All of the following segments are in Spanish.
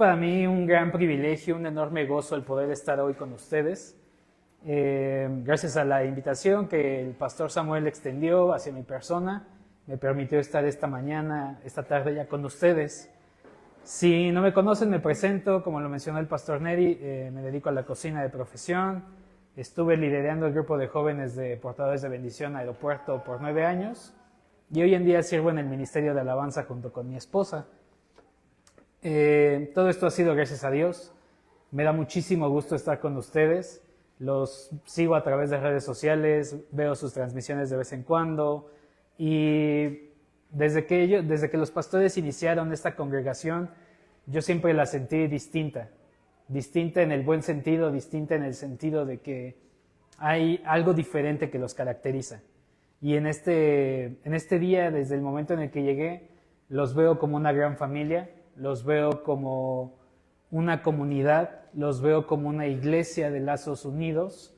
para mí un gran privilegio, un enorme gozo el poder estar hoy con ustedes. Gracias a la invitación que el pastor Samuel extendió hacia mi persona, me permitió estar esta tarde ya con ustedes. Si no me conocen, me presento, como lo mencionó el pastor Neri, me dedico a la cocina de profesión. Estuve liderando el grupo de jóvenes de portadores de bendición Aeropuerto por 9 años y hoy en día sirvo en el Ministerio de Alabanza junto con mi esposa. Todo esto ha sido gracias a Dios. Me da muchísimo gusto estar con ustedes. Los sigo a través de redes sociales, veo sus transmisiones de vez en cuando y desde que los pastores iniciaron esta congregación, yo siempre la sentí distinta en el buen sentido, distinta en el sentido de que hay algo diferente que los caracteriza. Y en este día, desde el momento en el que llegué, los veo como una gran familia, los veo como una comunidad, los veo como una iglesia de lazos unidos,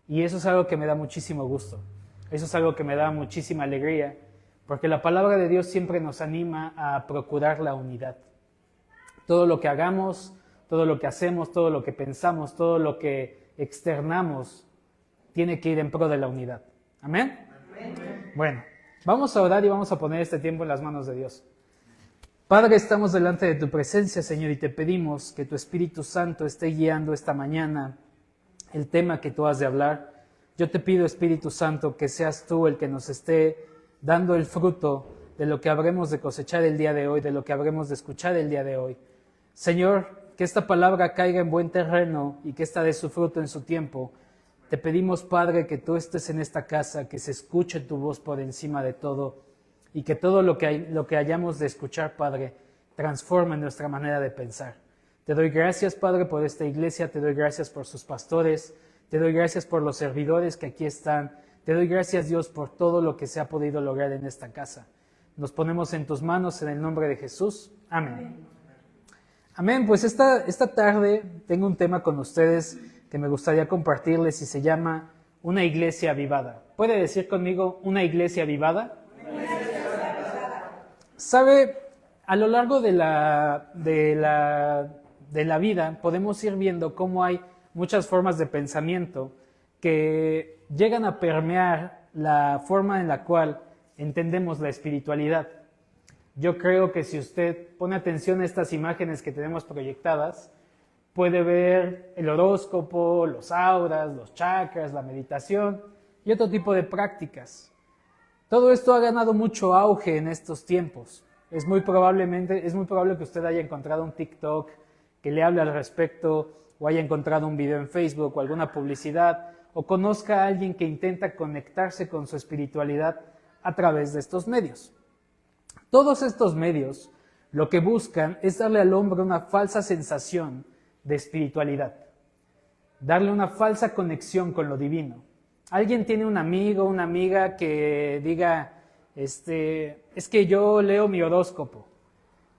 y eso es algo que me da muchísimo gusto, eso es algo que me da muchísima alegría, porque la palabra de Dios siempre nos anima a procurar la unidad. Todo lo que hagamos, todo lo que hacemos, todo lo que pensamos, todo lo que externamos, tiene que ir en pro de la unidad. ¿Amén? Amén. Bueno, vamos a orar y vamos a poner este tiempo en las manos de Dios. Padre, estamos delante de tu presencia, Señor, y te pedimos que tu Espíritu Santo esté guiando esta mañana el tema que tú has de hablar. Yo te pido, Espíritu Santo, que seas tú el que nos esté dando el fruto de lo que habremos de cosechar el día de hoy, de lo que habremos de escuchar el día de hoy. Señor, que esta palabra caiga en buen terreno y que esta dé su fruto en su tiempo. Te pedimos, Padre, que tú estés en esta casa, que se escuche tu voz por encima de todo y que todo lo que hayamos de escuchar, Padre, transforme nuestra manera de pensar. Te doy gracias, Padre, por esta iglesia, te doy gracias por sus pastores, te doy gracias por los servidores que aquí están, te doy gracias, Dios, por todo lo que se ha podido lograr en esta casa. Nos ponemos en tus manos en el nombre de Jesús. Amén. Amén. Pues esta tarde tengo un tema con ustedes que me gustaría compartirles y se llama una iglesia avivada. ¿Puede decir conmigo una iglesia avivada? Sabe, a lo largo de la vida podemos ir viendo cómo hay muchas formas de pensamiento que llegan a permear la forma en la cual entendemos la espiritualidad. Yo creo que si usted pone atención a estas imágenes que tenemos proyectadas, puede ver el horóscopo, los auras, los chakras, la meditación y otro tipo de prácticas. Todo esto ha ganado mucho auge en estos tiempos. Es muy probable que usted haya encontrado un TikTok que le hable al respecto, o haya encontrado un video en Facebook o alguna publicidad, o conozca a alguien que intenta conectarse con su espiritualidad a través de estos medios. Todos estos medios lo que buscan es darle al hombre una falsa sensación de espiritualidad, darle una falsa conexión con lo divino. Alguien tiene un amigo, una amiga que diga, es que yo leo mi horóscopo,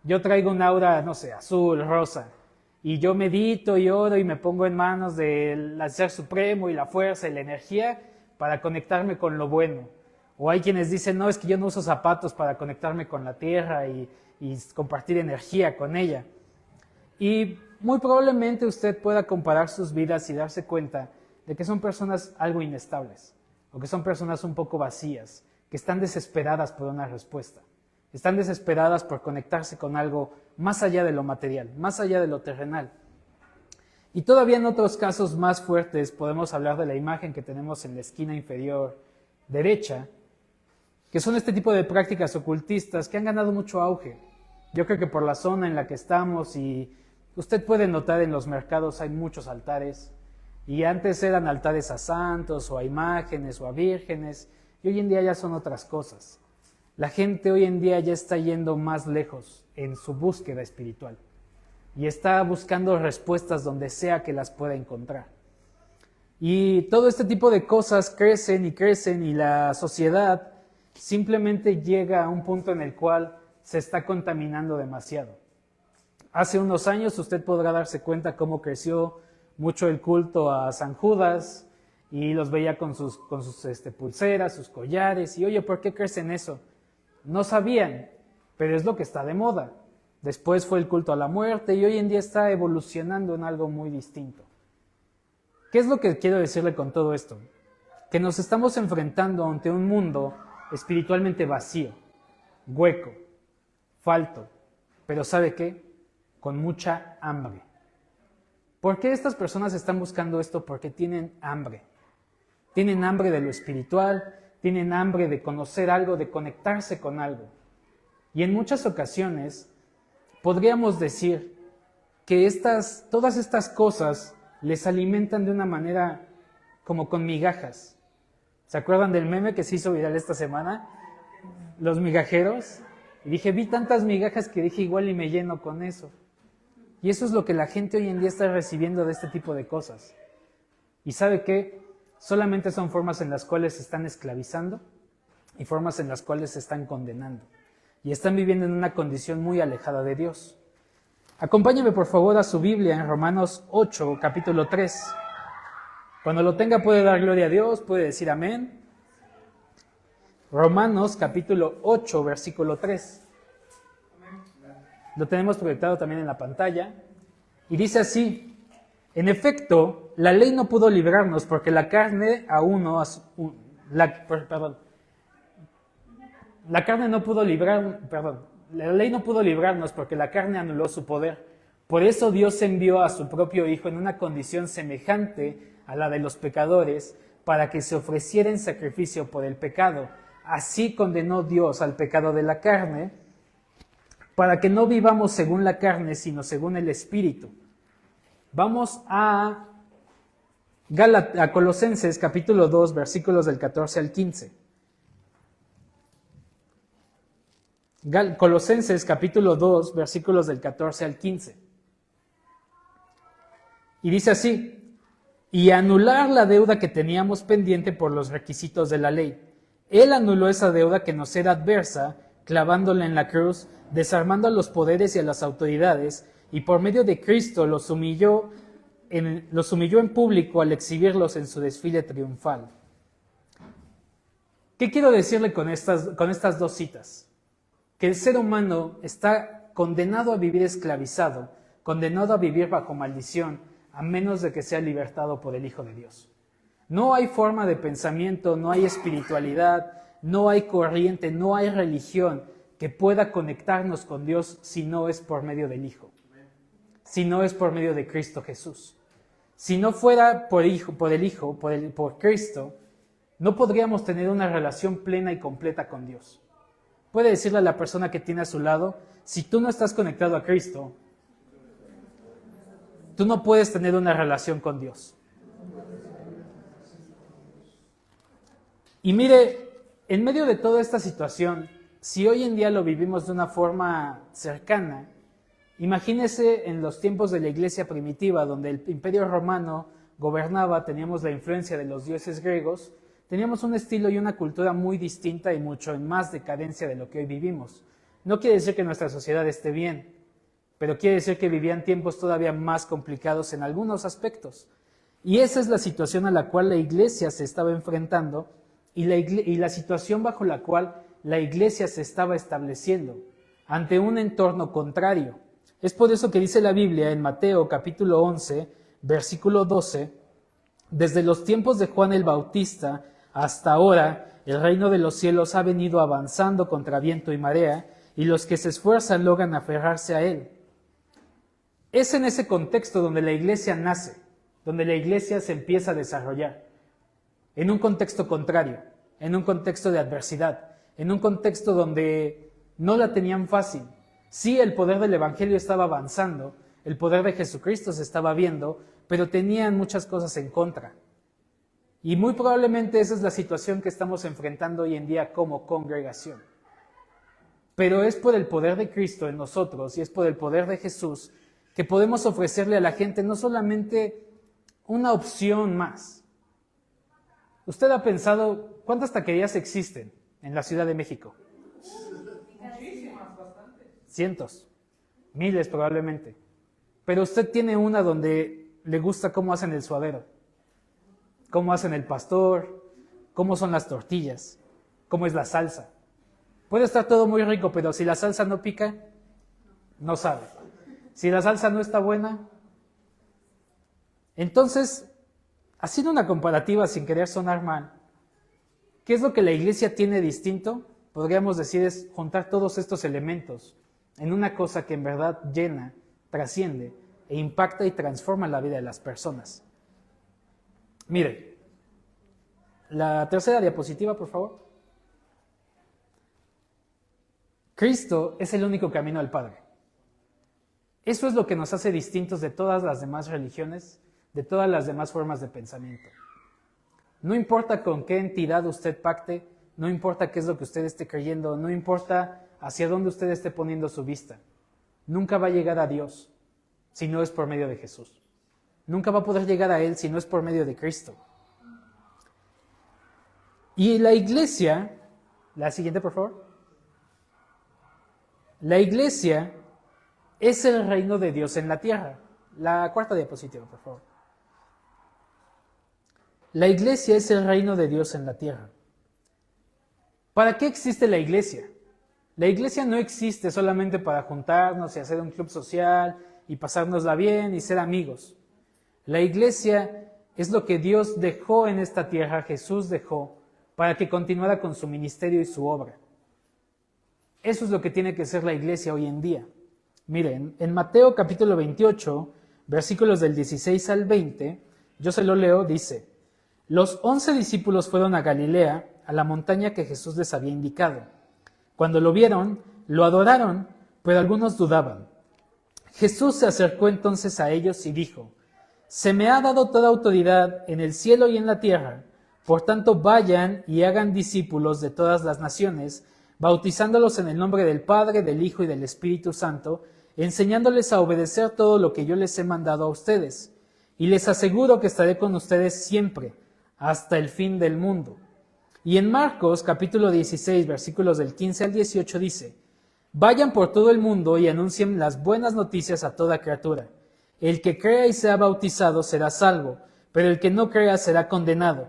yo traigo un aura, no sé, azul, rosa, y yo medito y oro y me pongo en manos del Ser Supremo y la fuerza y la energía para conectarme con lo bueno. O hay quienes dicen, no, es que yo no uso zapatos para conectarme con la tierra y compartir energía con ella. Y muy probablemente usted pueda comparar sus vidas y darse cuenta de que son personas algo inestables, o que son personas un poco vacías, que están desesperadas por una respuesta, están desesperadas por conectarse con algo más allá de lo material, más allá de lo terrenal. Y todavía en otros casos más fuertes podemos hablar de la imagen que tenemos en la esquina inferior derecha, que son este tipo de prácticas ocultistas que han ganado mucho auge. Yo creo que por la zona en la que estamos, y usted puede notar en los mercados hay muchos altares, y antes eran altares a santos o a imágenes o a vírgenes, y hoy en día ya son otras cosas. La gente hoy en día ya está yendo más lejos en su búsqueda espiritual y está buscando respuestas donde sea que las pueda encontrar. Y todo este tipo de cosas crecen y la sociedad simplemente llega a un punto en el cual se está contaminando demasiado. Hace unos años usted podrá darse cuenta cómo creció mucho el culto a San Judas y los veía con sus pulseras, sus collares, y oye, ¿por qué crees en eso? No sabían, pero es lo que está de moda. Después fue el culto a la muerte y hoy en día está evolucionando en algo muy distinto. ¿Qué es lo que quiero decirle con todo esto? Que nos estamos enfrentando ante un mundo espiritualmente vacío, hueco, falto, pero ¿sabe qué? Con mucha hambre. ¿Por qué estas personas están buscando esto? Porque tienen hambre. Tienen hambre de lo espiritual, tienen hambre de conocer algo, de conectarse con algo. Y en muchas ocasiones podríamos decir que todas estas cosas les alimentan de una manera como con migajas. ¿Se acuerdan del meme que se hizo viral esta semana? Los migajeros. Y dije, vi tantas migajas que dije, igual y me lleno con eso. Y eso es lo que la gente hoy en día está recibiendo de este tipo de cosas. ¿Y sabe qué? Solamente son formas en las cuales se están esclavizando y formas en las cuales se están condenando. Y están viviendo en una condición muy alejada de Dios. Acompáñeme por favor a su Biblia en Romanos 8, capítulo 3. Cuando lo tenga puede dar gloria a Dios, puede decir amén. Romanos capítulo 8, versículo 3. Lo tenemos proyectado también en la pantalla. Y dice así: en efecto, la ley no pudo librarnos porque la carne aún no... La ley no pudo librarnos porque la carne anuló su poder. Por eso Dios envió a su propio Hijo en una condición semejante a la de los pecadores, para que se ofreciera en sacrificio por el pecado. Así condenó Dios al pecado de la carne, para que no vivamos según la carne, sino según el Espíritu. Vamos a Colosenses capítulo 2, versículos del 14 al 15. Colosenses capítulo 2, versículos del 14 al 15. Y dice así: y anular la deuda que teníamos pendiente por los requisitos de la ley. Él anuló esa deuda que nos era adversa, clavándola en la cruz, desarmando a los poderes y a las autoridades, y por medio de Cristo los humilló en público al exhibirlos en su desfile triunfal. ¿Qué quiero decirle con estas dos citas? Que el ser humano está condenado a vivir esclavizado, condenado a vivir bajo maldición, a menos de que sea libertado por el Hijo de Dios. No hay forma de pensamiento, no hay espiritualidad, no hay corriente, no hay religión que pueda conectarnos con Dios si no es por medio del Hijo, si no es por medio de Cristo Jesús. Si no fuera por Cristo, no podríamos tener una relación plena y completa con Dios. Puede decirle a la persona que tiene a su lado: si tú no estás conectado a Cristo, tú no puedes tener una relación con Dios. Y mire, en medio de toda esta situación, si hoy en día lo vivimos de una forma cercana, imagínese en los tiempos de la iglesia primitiva, donde el imperio romano gobernaba, teníamos la influencia de los dioses griegos, teníamos un estilo y una cultura muy distinta y mucho en más decadencia de lo que hoy vivimos. No quiere decir que nuestra sociedad esté bien, pero quiere decir que vivían tiempos todavía más complicados en algunos aspectos. Y esa es la situación a la cual la iglesia se estaba enfrentando y la situación bajo la cual la iglesia se estaba estableciendo, ante un entorno contrario. Es por eso que dice la Biblia en Mateo capítulo 11, versículo 12, desde los tiempos de Juan el Bautista hasta ahora, el reino de los cielos ha venido avanzando contra viento y marea, y los que se esfuerzan logran aferrarse a él. Es en ese contexto donde la iglesia nace, donde la iglesia se empieza a desarrollar, en un contexto contrario, en un contexto de adversidad, en un contexto donde no la tenían fácil. Sí, el poder del evangelio estaba avanzando, el poder de Jesucristo se estaba viendo, pero tenían muchas cosas en contra. Y muy probablemente esa es la situación que estamos enfrentando hoy en día como congregación. Pero es por el poder de Cristo en nosotros y es por el poder de Jesús que podemos ofrecerle a la gente no solamente una opción más. ¿Usted ha pensado cuántas taquerías existen en la Ciudad de México? Muchísimas, bastantes. Cientos, miles probablemente. Pero usted tiene una donde le gusta cómo hacen el suadero, cómo hacen el pastor, cómo son las tortillas, cómo es la salsa. Puede estar todo muy rico, pero si la salsa no pica, No sabe. Si la salsa no está buena. Entonces, haciendo una comparativa sin querer sonar mal, ¿qué es lo que la iglesia tiene distinto? Podríamos decir es juntar todos estos elementos en una cosa que en verdad llena, trasciende e impacta y transforma la vida de las personas. Miren, la tercera diapositiva, por favor. Cristo es el único camino al Padre. Eso es lo que nos hace distintos de todas las demás religiones, de todas las demás formas de pensamiento. No importa con qué entidad usted pacte, no importa qué es lo que usted esté creyendo, no importa hacia dónde usted esté poniendo su vista, nunca va a llegar a Dios si no es por medio de Jesús. Nunca va a poder llegar a Él si no es por medio de Cristo. Y la iglesia, la siguiente por favor. La iglesia es el reino de Dios en la tierra. La cuarta diapositiva, por favor. La iglesia es el reino de Dios en la tierra. ¿Para qué existe la iglesia? La iglesia no existe solamente para juntarnos y hacer un club social y pasárnosla bien y ser amigos. La iglesia es lo que Dios dejó en esta tierra, Jesús dejó, para que continuara con su ministerio y su obra. Eso es lo que tiene que ser la iglesia hoy en día. Miren, en Mateo capítulo 28, versículos del 16 al 20, yo se lo leo, dice: Los 11 discípulos fueron a Galilea, a la montaña que Jesús les había indicado. Cuando lo vieron, lo adoraron, pero algunos dudaban. Jesús se acercó entonces a ellos y dijo: Se me ha dado toda autoridad en el cielo y en la tierra. Por tanto, vayan y hagan discípulos de todas las naciones, bautizándolos en el nombre del Padre, del Hijo y del Espíritu Santo, enseñándoles a obedecer todo lo que yo les he mandado a ustedes. Y les aseguro que estaré con ustedes siempre, hasta el fin del mundo. Y en Marcos capítulo 16, versículos del 15 al 18 dice: Vayan por todo el mundo y anuncien las buenas noticias a toda criatura. El que crea y sea bautizado será salvo, pero el que no crea será condenado.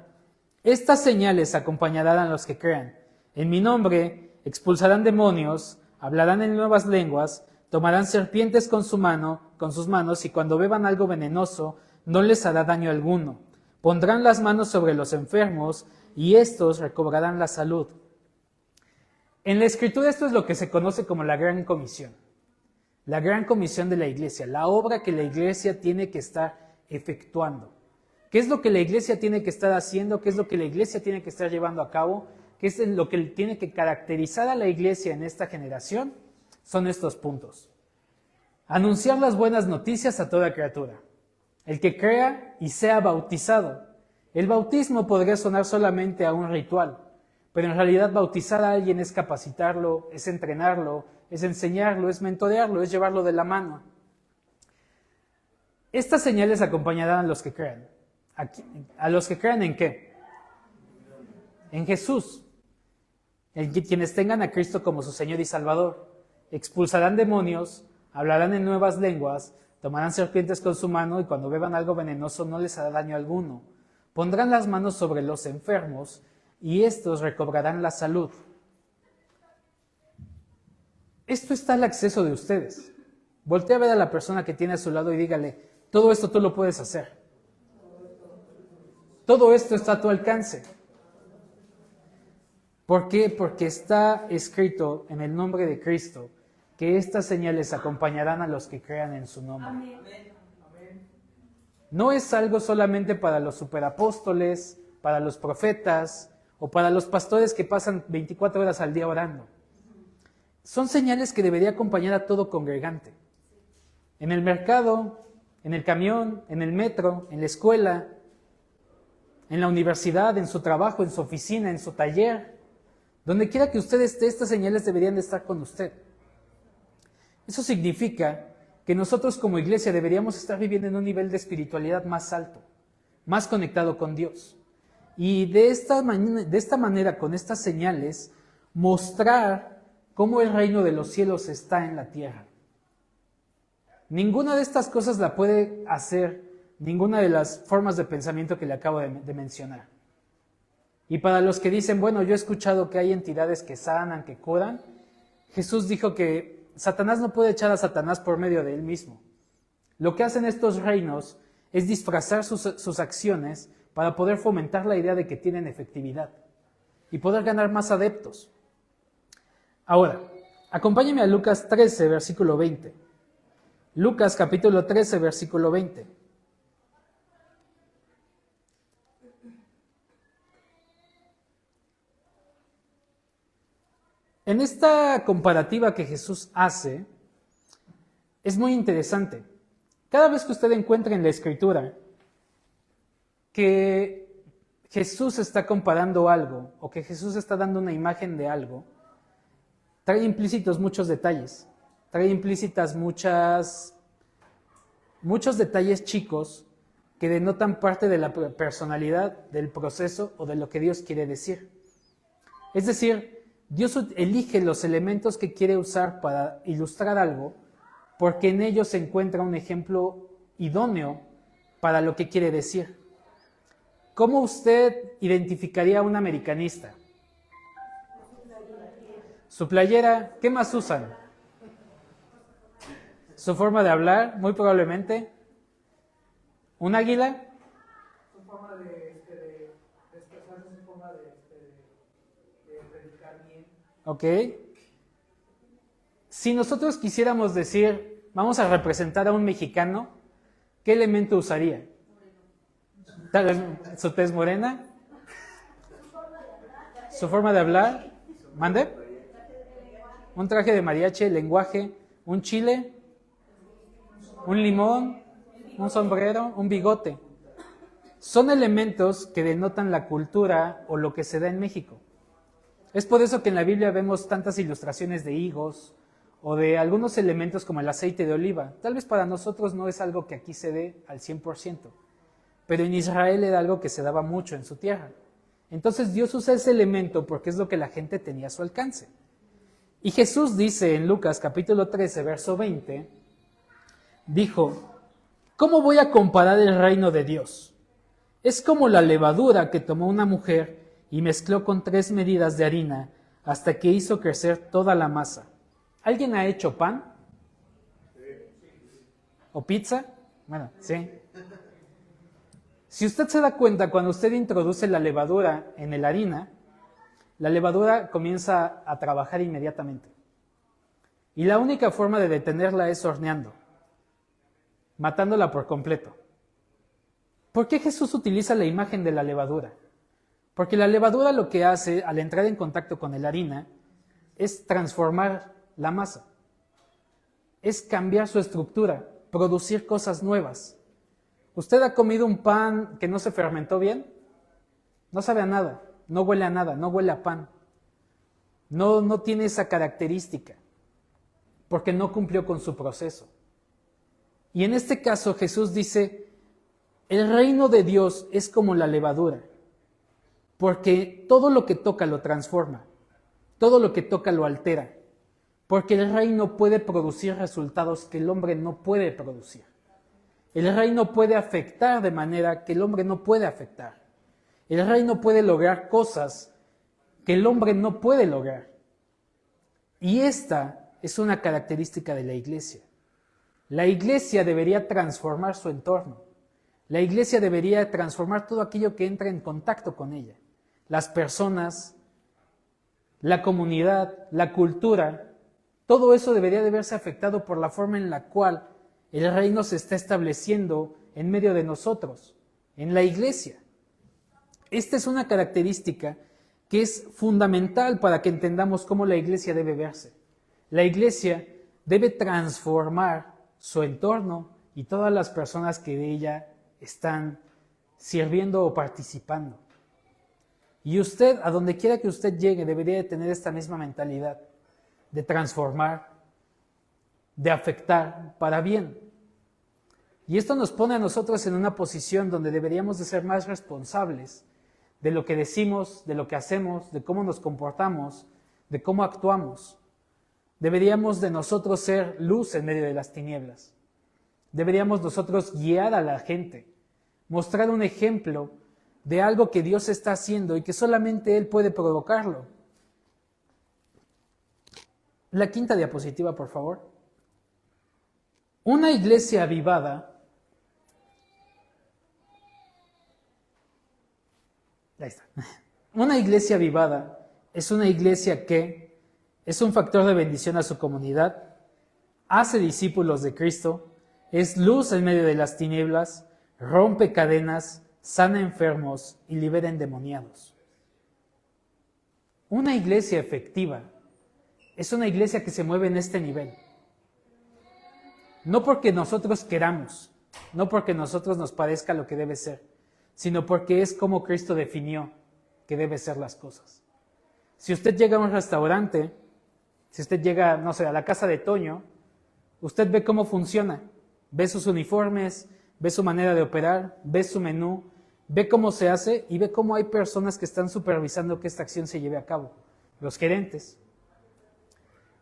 Estas señales acompañarán a los que crean. En mi nombre expulsarán demonios, hablarán en nuevas lenguas, tomarán serpientes con sus manos, y cuando beban algo venenoso no les hará daño alguno. Pondrán las manos sobre los enfermos y éstos recobrarán la salud. En la Escritura esto es lo que se conoce como la Gran Comisión. La Gran Comisión de la Iglesia, la obra que la Iglesia tiene que estar efectuando. ¿Qué es lo que la Iglesia tiene que estar haciendo? ¿Qué es lo que la Iglesia tiene que estar llevando a cabo? ¿Qué es lo que tiene que caracterizar a la Iglesia en esta generación? Son estos puntos. Anunciar las buenas noticias a toda criatura. El que crea y sea bautizado. El bautismo podría sonar solamente a un ritual, pero en realidad bautizar a alguien es capacitarlo, es entrenarlo, es enseñarlo, es mentorearlo, es llevarlo de la mano. Estas señales acompañarán a los que crean. ¿A los que crean en qué? En Jesús. Quienes tengan a Cristo como su Señor y Salvador. Expulsarán demonios, hablarán en nuevas lenguas, tomarán serpientes con su mano y cuando beban algo venenoso no les hará daño alguno. Pondrán las manos sobre los enfermos y éstos recobrarán la salud. Esto está al acceso de ustedes. Voltea a ver a la persona que tiene a su lado y dígale: todo esto tú lo puedes hacer. Todo esto está a tu alcance. ¿Por qué? Porque está escrito en el nombre de Cristo que estas señales acompañarán a los que crean en su nombre. Amén. No es algo solamente para los superapóstoles, para los profetas o para los pastores que pasan 24 horas al día orando. Son señales que debería acompañar a todo congregante. En el mercado, en el camión, en el metro, en la escuela, en la universidad, en su trabajo, en su oficina, en su taller. Donde quiera que usted esté, estas señales deberían de estar con usted. Eso significa que nosotros como iglesia deberíamos estar viviendo en un nivel de espiritualidad más alto, más conectado con Dios. Y de esta manera, con estas señales, mostrar cómo el reino de los cielos está en la tierra. Ninguna de estas cosas la puede hacer ninguna de las formas de pensamiento que le acabo de mencionar. Y para los que dicen, bueno, yo he escuchado que hay entidades que sanan, que curan, Jesús dijo que Satanás no puede echar a Satanás por medio de él mismo. Lo que hacen estos reinos es disfrazar sus acciones para poder fomentar la idea de que tienen efectividad y poder ganar más adeptos. Ahora, acompáñenme a Lucas 13, versículo 20. Lucas capítulo 13, versículo 20. En esta comparativa que Jesús hace, es muy interesante. Cada vez que usted encuentre en la Escritura que Jesús está comparando algo o que Jesús está dando una imagen de algo, trae implícitos muchos detalles, trae implícitas muchos detalles chicos que denotan parte de la personalidad, del proceso o de lo que Dios quiere decir. Es decir, Dios elige los elementos que quiere usar para ilustrar algo porque en ellos se encuentra un ejemplo idóneo para lo que quiere decir. ¿Cómo usted identificaría a un americanista? Su playera, ¿qué más usan? Su forma de hablar, muy probablemente. ¿Un águila? Su forma de expresarse, su forma de predicar bien. Ok. Si nosotros quisiéramos decir, vamos a representar a un mexicano, ¿qué elemento usaría? Tal vez su tez morena, su forma de hablar, ¿mande? Un traje de mariachi, lenguaje, un chile, un limón, un sombrero, un bigote. Son elementos que denotan la cultura o lo que se da en México. Es por eso que en la Biblia vemos tantas ilustraciones de higos o de algunos elementos como el aceite de oliva. Tal vez para nosotros no es algo que aquí se dé al 100%, pero en Israel era algo que se daba mucho en su tierra. Entonces Dios usa ese elemento porque es lo que la gente tenía a su alcance. Y Jesús dice en Lucas capítulo 13, verso 20, dijo, ¿cómo voy a comparar el reino de Dios? Es como la levadura que tomó una mujer y mezcló con 3 medidas de harina hasta que hizo crecer toda la masa. ¿Alguien ha hecho pan? ¿O pizza? Bueno, sí. Si usted se da cuenta, cuando usted introduce la levadura en la harina, la levadura comienza a trabajar inmediatamente. Y la única forma de detenerla es horneando, matándola por completo. ¿Por qué Jesús utiliza la imagen de la levadura? Porque la levadura lo que hace al entrar en contacto con la harina es transformar la masa, es cambiar su estructura, producir cosas nuevas. ¿Usted ha comido un pan que no se fermentó bien? No sabe a nada, no huele a nada, no huele a pan. No tiene esa característica, porque no cumplió con su proceso. Y en este caso Jesús dice, el reino de Dios es como la levadura, porque todo lo que toca lo transforma, todo lo que toca lo altera, porque el reino puede producir resultados que el hombre no puede producir. El reino puede afectar de manera que el hombre no puede afectar. El reino puede lograr cosas que el hombre no puede lograr. Y esta es una característica de la iglesia. La iglesia debería transformar su entorno. La iglesia debería transformar todo aquello que entra en contacto con ella. Las personas, la comunidad, la cultura, todo eso debería de verse afectado por la forma en la cual el reino se está estableciendo en medio de nosotros, en la iglesia. Esta es una característica que es fundamental para que entendamos cómo la iglesia debe verse. La iglesia debe transformar su entorno y todas las personas que de ella están sirviendo o participando. Y usted, a donde quiera que usted llegue, debería de tener esta misma mentalidad de transformar, de afectar para bien. Y esto nos pone a nosotros en una posición donde deberíamos de ser más responsables de lo que decimos, de lo que hacemos, de cómo nos comportamos, de cómo actuamos. Deberíamos de nosotros ser luz en medio de las tinieblas. Deberíamos nosotros guiar a la gente, mostrar un ejemplo de algo que Dios está haciendo y que solamente Él puede provocarlo. La quinta diapositiva, por favor. Una iglesia avivada. Ahí está. Una iglesia avivada es una iglesia que es un factor de bendición a su comunidad, hace discípulos de Cristo, es luz en medio de las tinieblas, rompe cadenas, sana enfermos y libera endemoniados. Una iglesia efectiva es una iglesia que se mueve en este nivel. No porque nosotros queramos, no porque a nosotros nos parezca lo que debe ser, sino porque es como Cristo definió que deben ser las cosas. Si usted llega a un restaurante, si usted llega, no sé, a la casa de Toño, usted ve cómo funciona, ve sus uniformes, ve su manera de operar, ve su menú, ve cómo se hace y ve cómo hay personas que están supervisando que esta acción se lleve a cabo, los gerentes.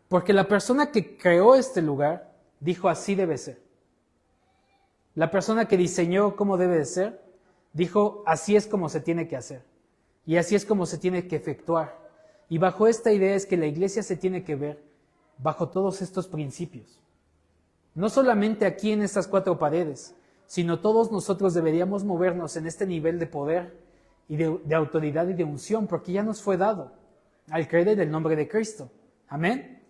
Porque la persona que creó este lugar dijo así debe ser. La persona que diseñó cómo debe de ser, dijo así es como se tiene que hacer y así es como se tiene que efectuar. Y bajo esta idea es que la iglesia se tiene que ver bajo todos estos principios. No solamente aquí en estas cuatro paredes, sino todos nosotros deberíamos movernos en este nivel de poder y de autoridad y de unción, porque ya nos fue dado al creer en el nombre de Cristo. Amén.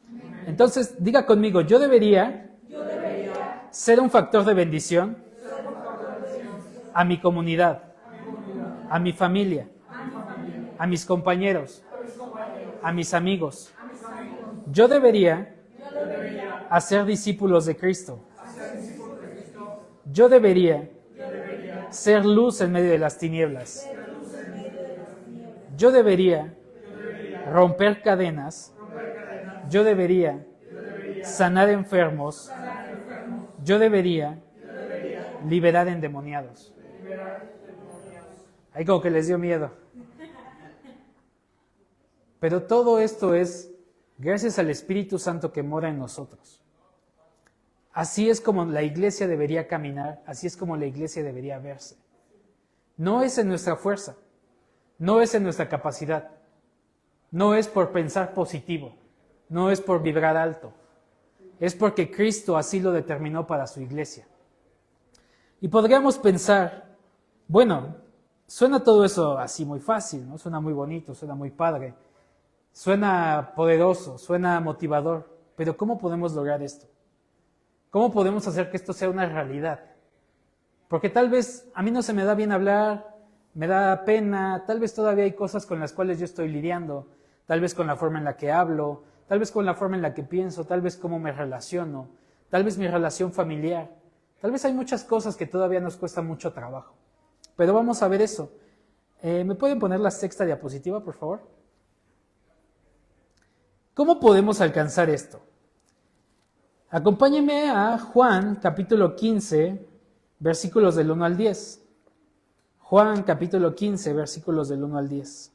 Entonces, diga conmigo, yo debería ser un factor de bendición a mi comunidad, a mi familia, a mis compañeros, a mis amigos. Yo debería hacer discípulos de Cristo. Yo debería ser luz en medio de las tinieblas. Yo debería romper cadenas. Yo debería sanar enfermos. Yo debería liberar endemoniados. Ahí como que les dio miedo. Pero todo esto es gracias al Espíritu Santo que mora en nosotros. Así es como la iglesia debería caminar, así es como la iglesia debería verse. No es en nuestra fuerza, no es en nuestra capacidad, no es por pensar positivo, no es por vibrar alto, es porque Cristo así lo determinó para su iglesia. Y podríamos pensar, bueno, suena todo eso así muy fácil, ¿no? Suena muy bonito, suena muy padre, suena poderoso, suena motivador, pero ¿cómo podemos lograr esto? ¿Cómo podemos hacer que esto sea una realidad? Porque tal vez a mí no se me da bien hablar, me da pena, tal vez todavía hay cosas con las cuales yo estoy lidiando, tal vez con la forma en la que hablo, tal vez con la forma en la que pienso, tal vez cómo me relaciono, tal vez mi relación familiar, tal vez hay muchas cosas que todavía nos cuesta mucho trabajo. Pero vamos a ver eso. ¿Me pueden poner la sexta diapositiva, por favor? ¿Cómo podemos alcanzar esto? Acompáñenme a Juan capítulo 15, versículos del 1 al 10. Juan capítulo 15, versículos del 1 al 10.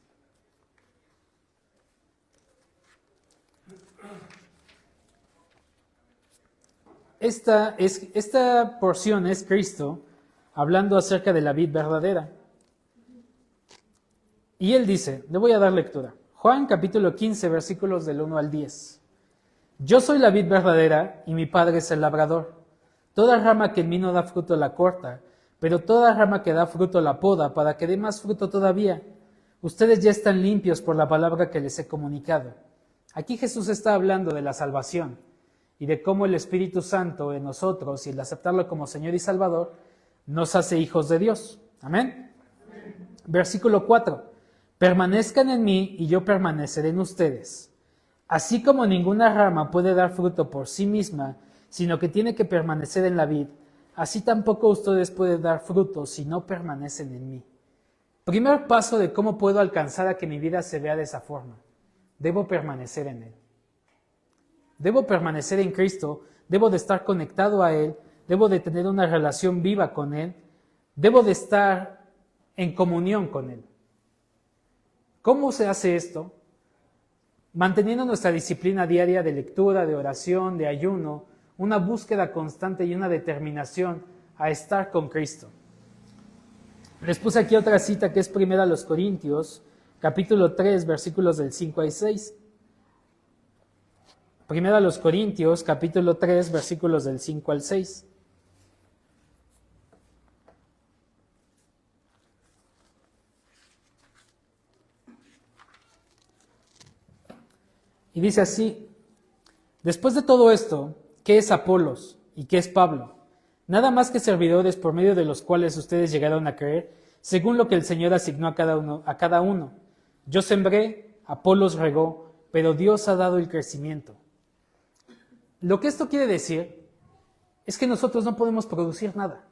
Esta porción es Cristo hablando acerca de la vid verdadera. Y él dice, le voy a dar lectura. Juan capítulo 15, versículos del 1 al 10. Yo soy la vid verdadera y mi Padre es el labrador. Toda rama que en mí no da fruto la corta, pero toda rama que da fruto la poda para que dé más fruto todavía. Ustedes ya están limpios por la palabra que les he comunicado. Aquí Jesús está hablando de la salvación y de cómo el Espíritu Santo en nosotros y el aceptarlo como Señor y Salvador nos hace hijos de Dios. Amén. Versículo 4. Permanezcan en mí y yo permaneceré en ustedes. Así como ninguna rama puede dar fruto por sí misma, sino que tiene que permanecer en la vid, así tampoco ustedes pueden dar fruto si no permanecen en mí. Primer paso de cómo puedo alcanzar a que mi vida se vea de esa forma. Debo permanecer en Él. Debo permanecer en Cristo, debo de estar conectado a Él, debo de tener una relación viva con Él, debo de estar en comunión con Él. ¿Cómo se hace esto? Manteniendo nuestra disciplina diaria de lectura, de oración, de ayuno, una búsqueda constante y una determinación a estar con Cristo. Les puse aquí otra cita que es 1 Corintios, capítulo 3, versículos del 5 al 6. Primero a los Corintios, capítulo 3, versículos del 5 al 6. Y dice así: después de todo esto, ¿qué es Apolos y qué es Pablo? Nada más que servidores por medio de los cuales ustedes llegaron a creer, según lo que el Señor asignó a cada uno. Yo sembré, Apolos regó, pero Dios ha dado el crecimiento. Lo que esto quiere decir es que nosotros no podemos producir nada.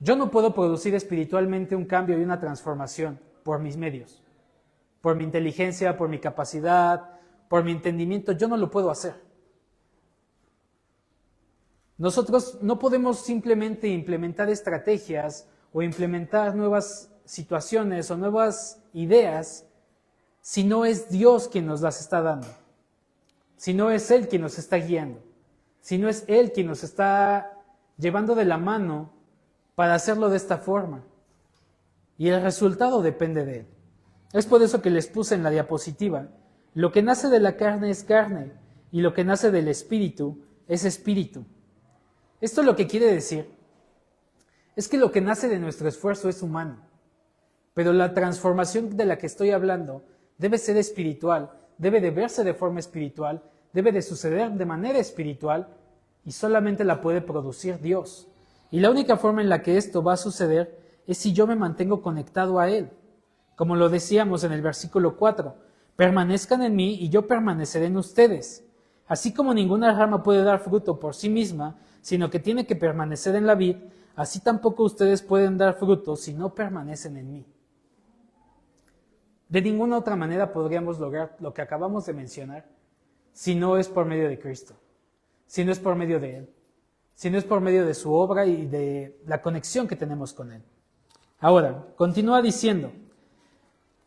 Yo no puedo producir espiritualmente un cambio y una transformación por mis medios, por mi inteligencia, por mi capacidad, por mi entendimiento. Yo no lo puedo hacer. Nosotros no podemos simplemente implementar estrategias o implementar nuevas situaciones o nuevas ideas si no es Dios quien nos las está dando, si no es Él quien nos está guiando, si no es Él quien nos está llevando de la mano para hacerlo de esta forma. Y el resultado depende de Él. Es por eso que les puse en la diapositiva: lo que nace de la carne es carne, y lo que nace del espíritu es espíritu. Esto lo que quiere decir es que lo que nace de nuestro esfuerzo es humano, pero la transformación de la que estoy hablando debe ser espiritual, debe de verse de forma espiritual, debe de suceder de manera espiritual, y solamente la puede producir Dios. Y la única forma en la que esto va a suceder es si yo me mantengo conectado a Él. Como lo decíamos en el versículo 4, permanezcan en mí y yo permaneceré en ustedes. Así como ninguna rama puede dar fruto por sí misma, sino que tiene que permanecer en la vid, así tampoco ustedes pueden dar fruto si no permanecen en mí. De ninguna otra manera podríamos lograr lo que acabamos de mencionar si no es por medio de Cristo, si no es por medio de Él, si no es por medio de su obra y de la conexión que tenemos con Él. Ahora, continúa diciendo,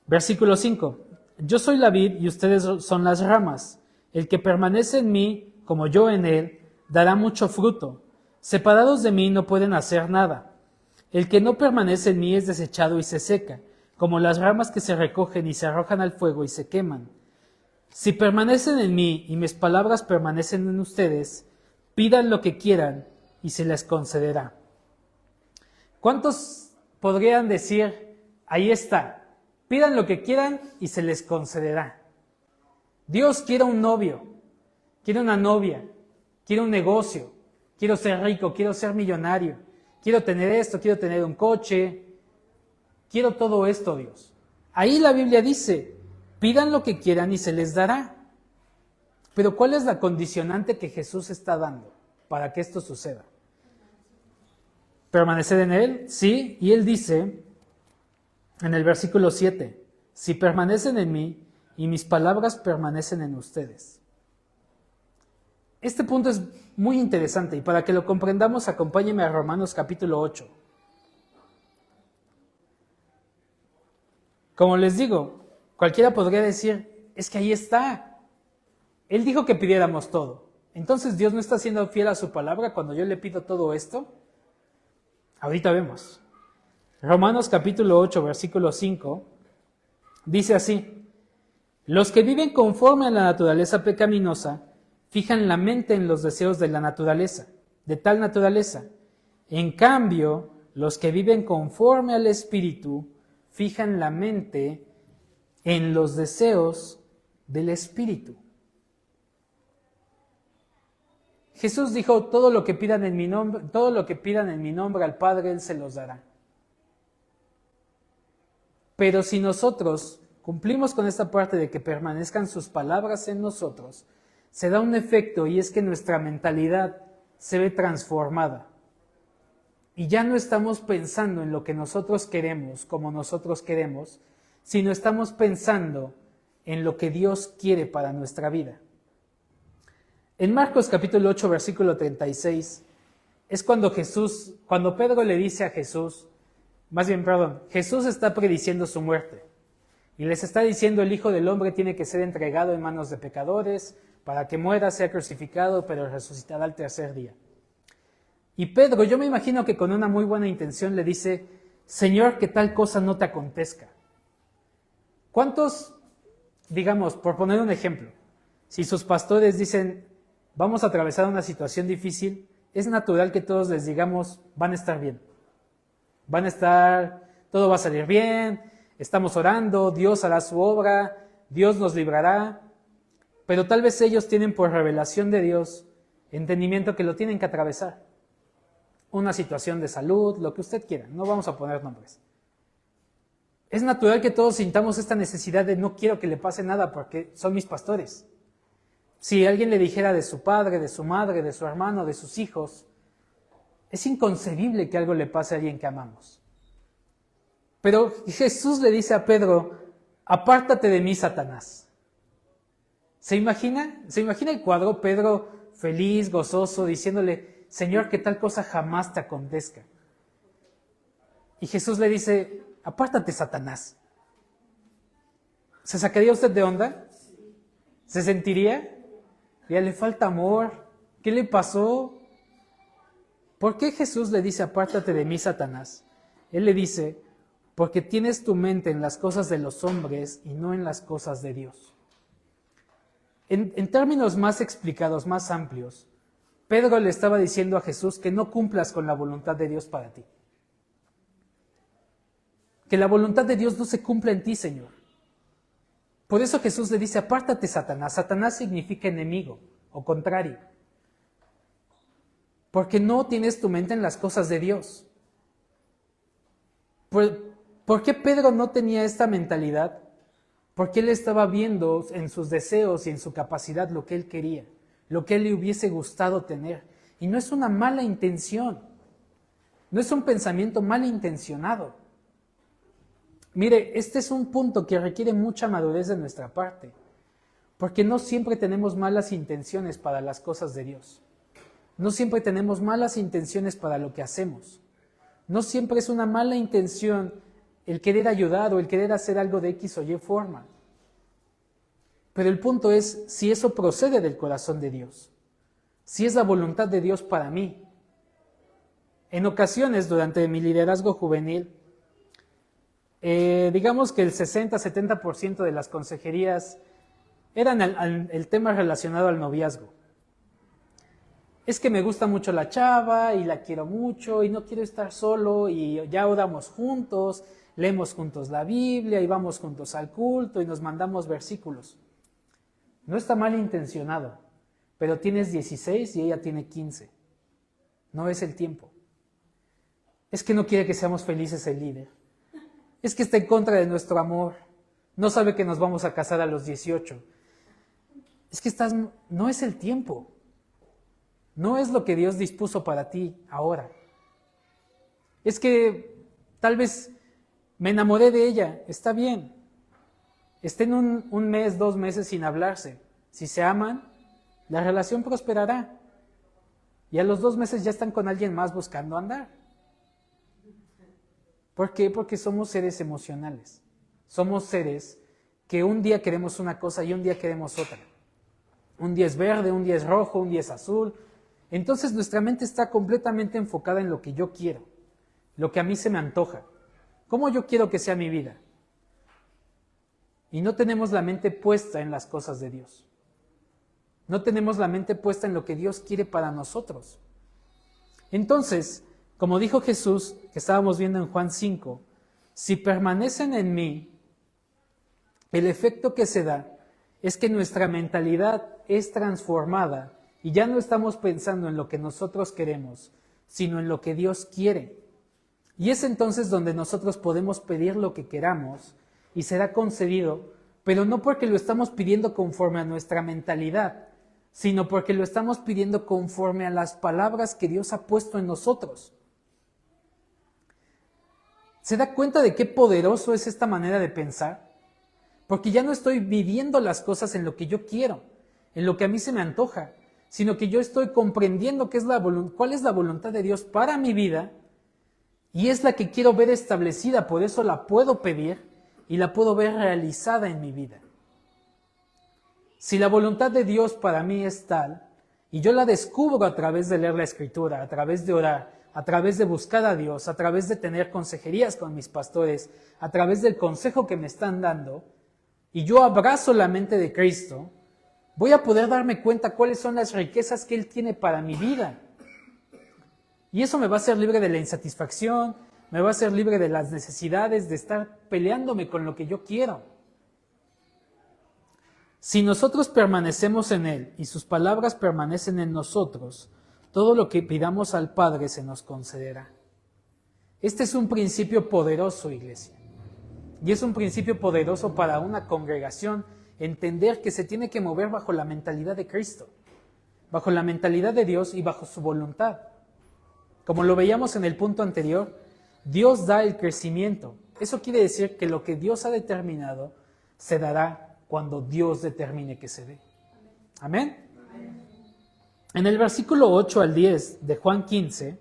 versículo 5, yo soy la vid y ustedes son las ramas. El que permanece en mí, como yo en él, dará mucho fruto. Separados de mí no pueden hacer nada. El que no permanece en mí es desechado y se seca, como las ramas que se recogen y se arrojan al fuego y se queman. Si permanecen en mí y mis palabras permanecen en ustedes, pidan lo que quieran y se les concederá. ¿Cuántos podrían decir, ahí está, pidan lo que quieran y se les concederá? Dios quiere un novio, quiere una novia, quiere un negocio, quiero ser rico, quiero ser millonario, quiero tener esto, quiero tener un coche, quiero todo esto, Dios. Ahí la Biblia dice, pidan lo que quieran y se les dará. Pero ¿cuál es la condicionante que Jesús está dando para que esto suceda? ¿Permanecer en Él? Sí, y Él dice en el versículo 7, si permanecen en mí y mis palabras permanecen en ustedes. Este punto es muy interesante y para que lo comprendamos, acompáñenme a Romanos capítulo 8. Como les digo, cualquiera podría decir, es que ahí está. Él dijo que pidiéramos todo. Entonces, ¿Dios no está siendo fiel a su palabra cuando yo le pido todo esto? Ahorita vemos. Romanos capítulo 8, versículo 5, dice así, los que viven conforme a la naturaleza pecaminosa, fijan la mente en los deseos de la naturaleza, de tal naturaleza. En cambio, los que viven conforme al Espíritu, fijan la mente en los deseos del Espíritu. Jesús dijo, todo lo que pidan en mi nombre al Padre, Él se los dará. Pero si nosotros cumplimos con esta parte de que permanezcan sus palabras en nosotros, se da un efecto y es que nuestra mentalidad se ve transformada. Y ya no estamos pensando en lo que nosotros queremos, como nosotros queremos, sino estamos pensando en lo que Dios quiere para nuestra vida. En Marcos capítulo 8, versículo 36, es cuando Pedro le dice a Jesús, Jesús está prediciendo su muerte. Y les está diciendo, el Hijo del Hombre tiene que ser entregado en manos de pecadores, para que muera, sea crucificado, pero resucitará al tercer día. Y Pedro, yo me imagino que con una muy buena intención le dice, Señor, que tal cosa no te acontezca. ¿Cuántos, digamos, por poner un ejemplo, Si sus pastores dicen, vamos a atravesar una situación difícil, es natural que todos les digamos, van a estar bien. Todo va a salir bien, estamos orando, Dios hará su obra, Dios nos librará. Pero tal vez ellos tienen por revelación de Dios entendimiento que lo tienen que atravesar. Una situación de salud, lo que usted quiera, no vamos a poner nombres. Es natural que todos sintamos esta necesidad de no quiero que le pase nada porque son mis pastores. Si alguien le dijera de su padre, de su madre, de su hermano, de sus hijos, es inconcebible que algo le pase a alguien que amamos. Pero Jesús le dice a Pedro, apártate de mí, Satanás. ¿Se imagina el cuadro? Pedro feliz, gozoso, diciéndole, Señor, que tal cosa jamás te acontezca. Y Jesús le dice, apártate, Satanás. ¿Se sacaría usted de onda? ¿Se sentiría? Ya le falta amor. ¿Qué le pasó? ¿Por qué Jesús le dice, apártate de mí, Satanás? Él le dice, porque tienes tu mente en las cosas de los hombres y no en las cosas de Dios. En términos más explicados, más amplios, Pedro le estaba diciendo a Jesús que no cumplas con la voluntad de Dios para ti. Que la voluntad de Dios no se cumpla en ti, Señor. Por eso Jesús le dice, apártate, Satanás. Satanás significa enemigo o contrario. Porque no tienes tu mente en las cosas de Dios. ¿Por qué Pedro no tenía esta mentalidad? Porque él estaba viendo en sus deseos y en su capacidad lo que él quería, lo que él le hubiese gustado tener. Y no es una mala intención, no es un pensamiento malintencionado. Mire, este es un punto que requiere mucha madurez de nuestra parte, porque no siempre tenemos malas intenciones para las cosas de Dios. No siempre tenemos malas intenciones para lo que hacemos. No siempre es una mala intención el querer ayudar o el querer hacer algo de X o Y forma. Pero el punto es si eso procede del corazón de Dios, si es la voluntad de Dios para mí. En ocasiones, durante mi liderazgo juvenil, digamos que el 60-70% de las consejerías eran el tema relacionado al noviazgo. Es que me gusta mucho la chava y la quiero mucho y no quiero estar solo y ya oramos juntos, leemos juntos la Biblia y vamos juntos al culto y nos mandamos versículos. No está mal intencionado, pero tienes 16 y ella tiene 15. No es el tiempo. Es que no quiere que seamos felices el líder. Es que está en contra de nuestro amor. No sabe que nos vamos a casar a los 18. Es que no es el tiempo. No es lo que Dios dispuso para ti ahora. Es que tal vez me enamoré de ella, está bien. Estén un mes, 2 meses sin hablarse. Si se aman, la relación prosperará. Y a los 2 meses ya están con alguien más buscando andar. ¿Por qué? Porque somos seres emocionales. Somos seres que un día queremos una cosa y un día queremos otra. Un día es verde, un día es rojo, un día es azul. Entonces nuestra mente está completamente enfocada en lo que yo quiero, lo que a mí se me antoja, cómo yo quiero que sea mi vida. Y no tenemos la mente puesta en las cosas de Dios. No tenemos la mente puesta en lo que Dios quiere para nosotros. Entonces, como dijo Jesús, que estábamos viendo en Juan 5, si permanecen en mí, el efecto que se da es que nuestra mentalidad es transformada y ya no estamos pensando en lo que nosotros queremos, sino en lo que Dios quiere. Y es entonces donde nosotros podemos pedir lo que queramos y será concedido, pero no porque lo estamos pidiendo conforme a nuestra mentalidad, sino porque lo estamos pidiendo conforme a las palabras que Dios ha puesto en nosotros. ¿Se da cuenta de qué poderoso es esta manera de pensar? Porque ya no estoy viviendo las cosas en lo que yo quiero, en lo que a mí se me antoja, sino que yo estoy comprendiendo cuál es la voluntad de Dios para mi vida y es la que quiero ver establecida, por eso la puedo pedir y la puedo ver realizada en mi vida. Si la voluntad de Dios para mí es tal y yo la descubro a través de leer la Escritura, a través de orar, a través de buscar a Dios, a través de tener consejerías con mis pastores, a través del consejo que me están dando, y yo abrazo la mente de Cristo, Voy a poder darme cuenta cuáles son las riquezas que Él tiene para mi vida. Y eso me va a hacer libre de la insatisfacción, me va a hacer libre de las necesidades de estar peleándome con lo que yo quiero. Si nosotros permanecemos en Él y sus palabras permanecen en nosotros, todo lo que pidamos al Padre se nos concederá. Este es un principio poderoso, iglesia. Y es un principio poderoso para una congregación, entender que se tiene que mover bajo la mentalidad de Cristo, bajo la mentalidad de Dios y bajo su voluntad. Como lo veíamos en el punto anterior, Dios da el crecimiento. Eso quiere decir que lo que Dios ha determinado se dará cuando Dios determine que se dé. ¿Amén? En el versículo 8 al 10 de Juan 15,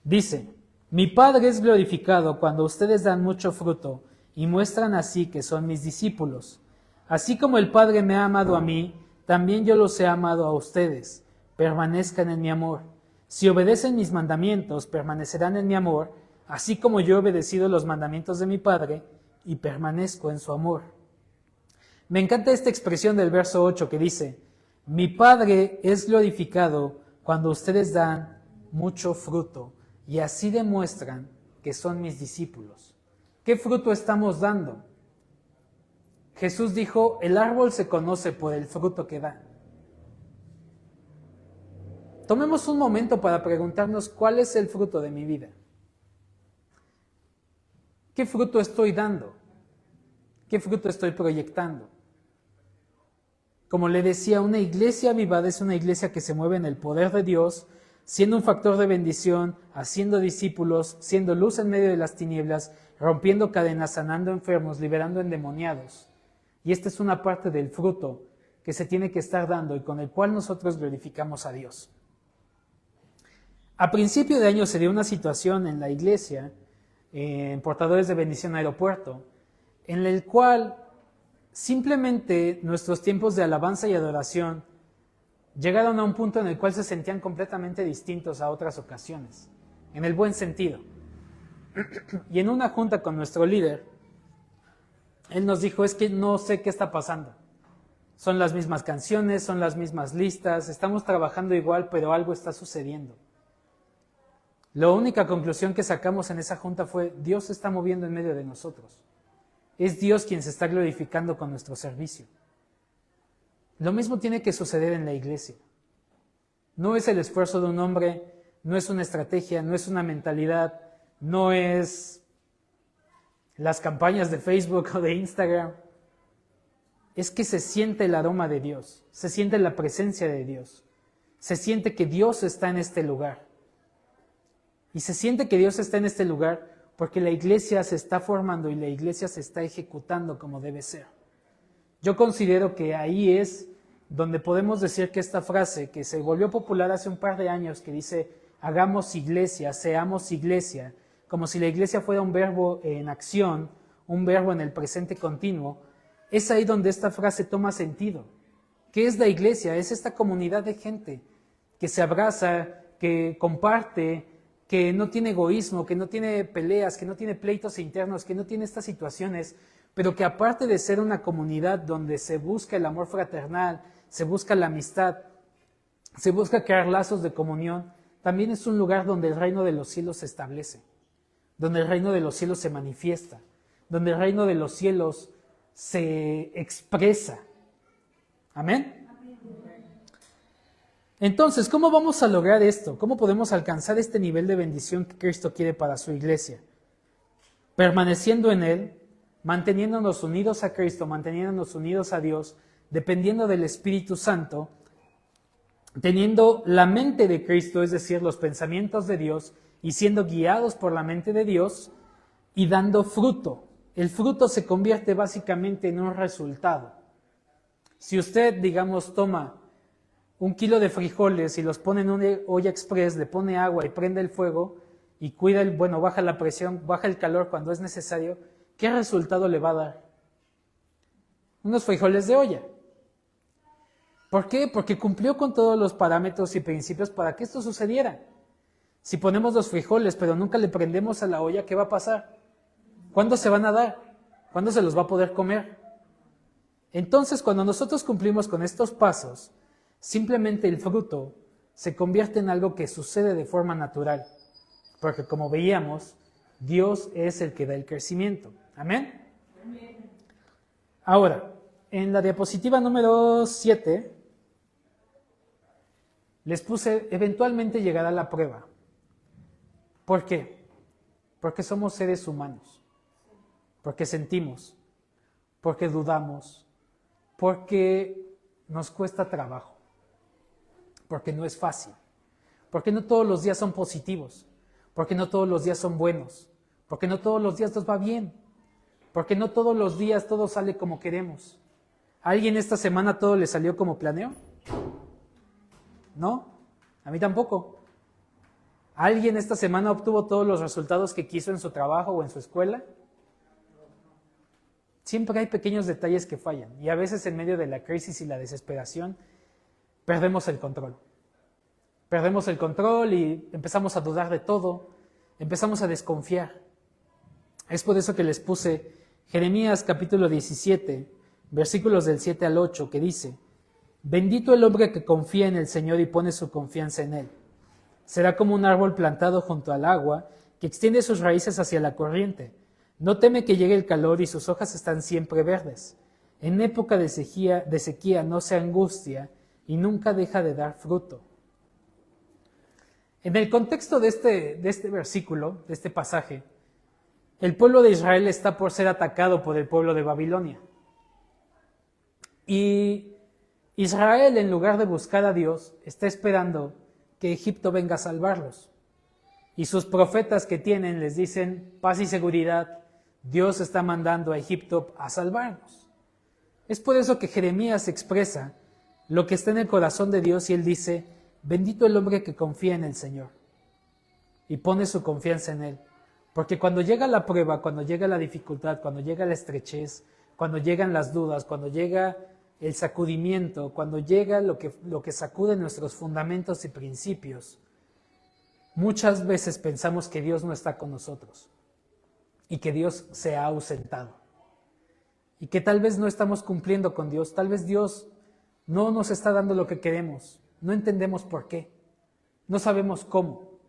dice: Mi Padre es glorificado cuando ustedes dan mucho fruto y muestran así que son mis discípulos. Así como el Padre me ha amado a mí, también yo los he amado a ustedes. Permanezcan en mi amor. Si obedecen mis mandamientos, permanecerán en mi amor, así como yo he obedecido los mandamientos de mi Padre y permanezco en su amor. Me encanta esta expresión del verso 8 que dice: Mi Padre es glorificado cuando ustedes dan mucho fruto y así demuestran que son mis discípulos. ¿Qué fruto estamos dando? Jesús dijo: el árbol se conoce por el fruto que da. Tomemos un momento para preguntarnos cuál es el fruto de mi vida. ¿Qué fruto estoy dando? ¿Qué fruto estoy proyectando? Como le decía, una iglesia avivada es una iglesia que se mueve en el poder de Dios, siendo un factor de bendición, haciendo discípulos, siendo luz en medio de las tinieblas, rompiendo cadenas, sanando enfermos, liberando endemoniados. Y esta es una parte del fruto que se tiene que estar dando y con el cual nosotros glorificamos a Dios. A principio de año se dio una situación en la iglesia, en Portadores de Bendición Aeropuerto, en el cual simplemente nuestros tiempos de alabanza y adoración llegaron a un punto en el cual se sentían completamente distintos a otras ocasiones, en el buen sentido. Y en una junta con nuestro líder, él nos dijo: es que no sé qué está pasando. Son las mismas canciones, son las mismas listas, estamos trabajando igual, pero algo está sucediendo. La única conclusión que sacamos en esa junta fue: Dios se está moviendo en medio de nosotros. Es Dios quien se está glorificando con nuestro servicio. Lo mismo tiene que suceder en la iglesia. No es el esfuerzo de un hombre, no es una estrategia, no es una mentalidad, no es las campañas de Facebook o de Instagram. Es que se siente el aroma de Dios, se siente la presencia de Dios, se siente que Dios está en este lugar. Y se siente que Dios está en este lugar porque la iglesia se está formando y la iglesia se está ejecutando como debe ser. Yo considero que ahí es donde podemos decir que esta frase, que se volvió popular hace un par de años, que dice: hagamos iglesia, seamos iglesia, como si la iglesia fuera un verbo en acción, un verbo en el presente continuo, es ahí donde esta frase toma sentido. ¿Qué es la iglesia? Es esta comunidad de gente que se abraza, que comparte, que no tiene egoísmo, que no tiene peleas, que no tiene pleitos internos, que no tiene estas situaciones, pero que aparte de ser una comunidad donde se busca el amor fraternal, se busca la amistad, se busca crear lazos de comunión, también es un lugar donde el reino de los cielos se establece, donde el reino de los cielos se manifiesta, donde el reino de los cielos se expresa. ¿Amén? Entonces, ¿cómo vamos a lograr esto? ¿Cómo podemos alcanzar este nivel de bendición que Cristo quiere para su iglesia? Permaneciendo en Él, manteniéndonos unidos a Cristo, manteniéndonos unidos a Dios, dependiendo del Espíritu Santo, teniendo la mente de Cristo, es decir, los pensamientos de Dios, y siendo guiados por la mente de Dios, y dando fruto. El fruto se convierte básicamente en un resultado. Si usted, digamos, toma 1 kilo de frijoles y los pone en una olla express, le pone agua y prende el fuego y cuida baja la presión, baja el calor cuando es necesario, ¿qué resultado le va a dar? Unos frijoles de olla. ¿Por qué? Porque cumplió con todos los parámetros y principios para que esto sucediera. Si ponemos los frijoles pero nunca le prendemos a la olla, ¿qué va a pasar? ¿Cuándo se van a dar? ¿Cuándo se los va a poder comer? Entonces, cuando nosotros cumplimos con estos pasos, simplemente el fruto se convierte en algo que sucede de forma natural, porque como veíamos, Dios es el que da el crecimiento. ¿Amén? Ahora, en la diapositiva número 7, les puse, eventualmente llegará la prueba. ¿Por qué? Porque somos seres humanos, porque sentimos, porque dudamos, porque nos cuesta trabajo, porque no es fácil, porque no todos los días son positivos, porque no todos los días son buenos, porque no todos los días nos va bien, porque no todos los días todo sale como queremos. ¿A alguien esta semana todo le salió como planeó? ¿No? A mí tampoco. ¿Alguien esta semana obtuvo todos los resultados que quiso en su trabajo o en su escuela? Siempre hay pequeños detalles que fallan y a veces en medio de la crisis y la desesperación perdemos el control. Perdemos el control y empezamos a dudar de todo, empezamos a desconfiar. Es por eso que les puse Jeremías capítulo 17, versículos del 7 al 8, que dice: Bendito el hombre que confía en el Señor y pone su confianza en Él. Será como un árbol plantado junto al agua, que extiende sus raíces hacia la corriente. No teme que llegue el calor y sus hojas están siempre verdes. En época de sequía no se angustia y nunca deja de dar fruto. En el contexto de este versículo, de este pasaje, el pueblo de Israel está por ser atacado por el pueblo de Babilonia. Y Israel, en lugar de buscar a Dios, está esperando que Egipto venga a salvarlos. Y sus profetas que tienen les dicen paz y seguridad, Dios está mandando a Egipto a salvarnos. Es por eso que Jeremías expresa lo que está en el corazón de Dios y él dice: bendito el hombre que confía en el Señor y pone su confianza en Él. Porque cuando llega la prueba, cuando llega la dificultad, cuando llega la estrechez, cuando llegan las dudas, cuando llega el sacudimiento, cuando llega lo que sacude nuestros fundamentos y principios, muchas veces pensamos que Dios no está con nosotros y que Dios se ha ausentado y que tal vez no estamos cumpliendo con Dios, tal vez Dios no nos está dando lo que queremos, no entendemos por qué, no sabemos cómo.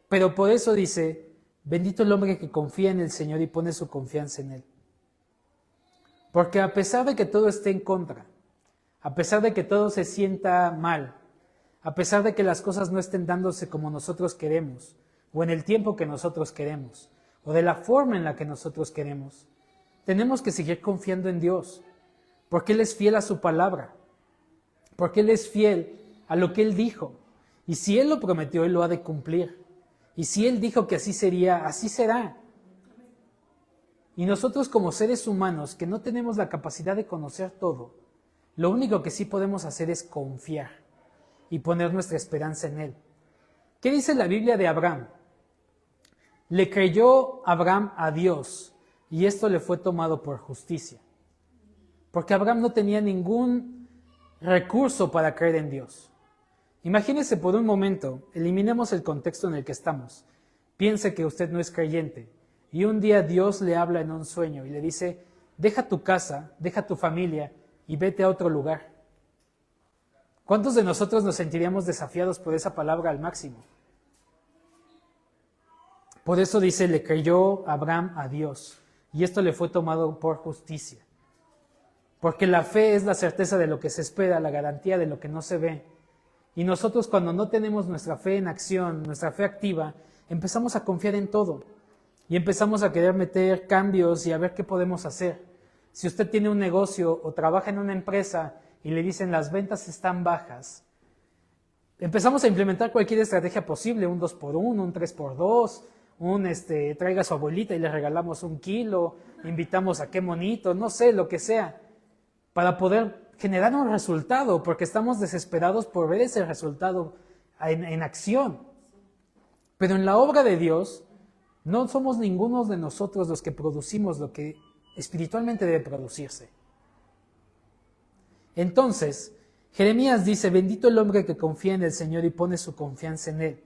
Pero por eso dice, bendito el hombre que confía en el Señor y pone su confianza en Él. Porque a pesar de que todo esté en contra, a pesar de que todo se sienta mal, a pesar de que las cosas no estén dándose como nosotros queremos, o en el tiempo que nosotros queremos, o de la forma en la que nosotros queremos, tenemos que seguir confiando en Dios, porque Él es fiel a su palabra, porque Él es fiel a lo que Él dijo, y si Él lo prometió, Él lo ha de cumplir, y si Él dijo que así sería, así será. Y nosotros como seres humanos que no tenemos la capacidad de conocer todo, lo único que sí podemos hacer es confiar y poner nuestra esperanza en Él. ¿Qué dice la Biblia de Abraham? Le creyó Abraham a Dios y esto le fue tomado por justicia. Porque Abraham no tenía ningún recurso para creer en Dios. Imagínese por un momento, eliminemos el contexto en el que estamos. Piense que usted no es creyente y un día Dios le habla en un sueño y le dice, deja tu casa, deja tu familia y vete a otro lugar. ¿Cuántos de nosotros nos sentiríamos desafiados por esa palabra al máximo? Por eso dice, le creyó Abraham a Dios y esto le fue tomado por justicia. Porque la fe es la certeza de lo que se espera, la garantía de lo que no se ve. Y nosotros cuando no tenemos nuestra fe en acción, nuestra fe activa, empezamos a confiar en todo. Y empezamos a querer meter cambios y a ver qué podemos hacer. Si usted tiene un negocio o trabaja en una empresa y le dicen las ventas están bajas, empezamos a implementar cualquier estrategia posible, un 2x1, un 3x2, traiga a su abuelita y le regalamos 1 kilo, invitamos a qué monito, no sé, lo que sea, para poder generar un resultado, porque estamos desesperados por ver ese resultado en acción. Pero en la obra de Dios, no somos ninguno de nosotros los que producimos lo que espiritualmente debe producirse. Entonces, Jeremías dice, bendito el hombre que confía en el Señor y pone su confianza en Él.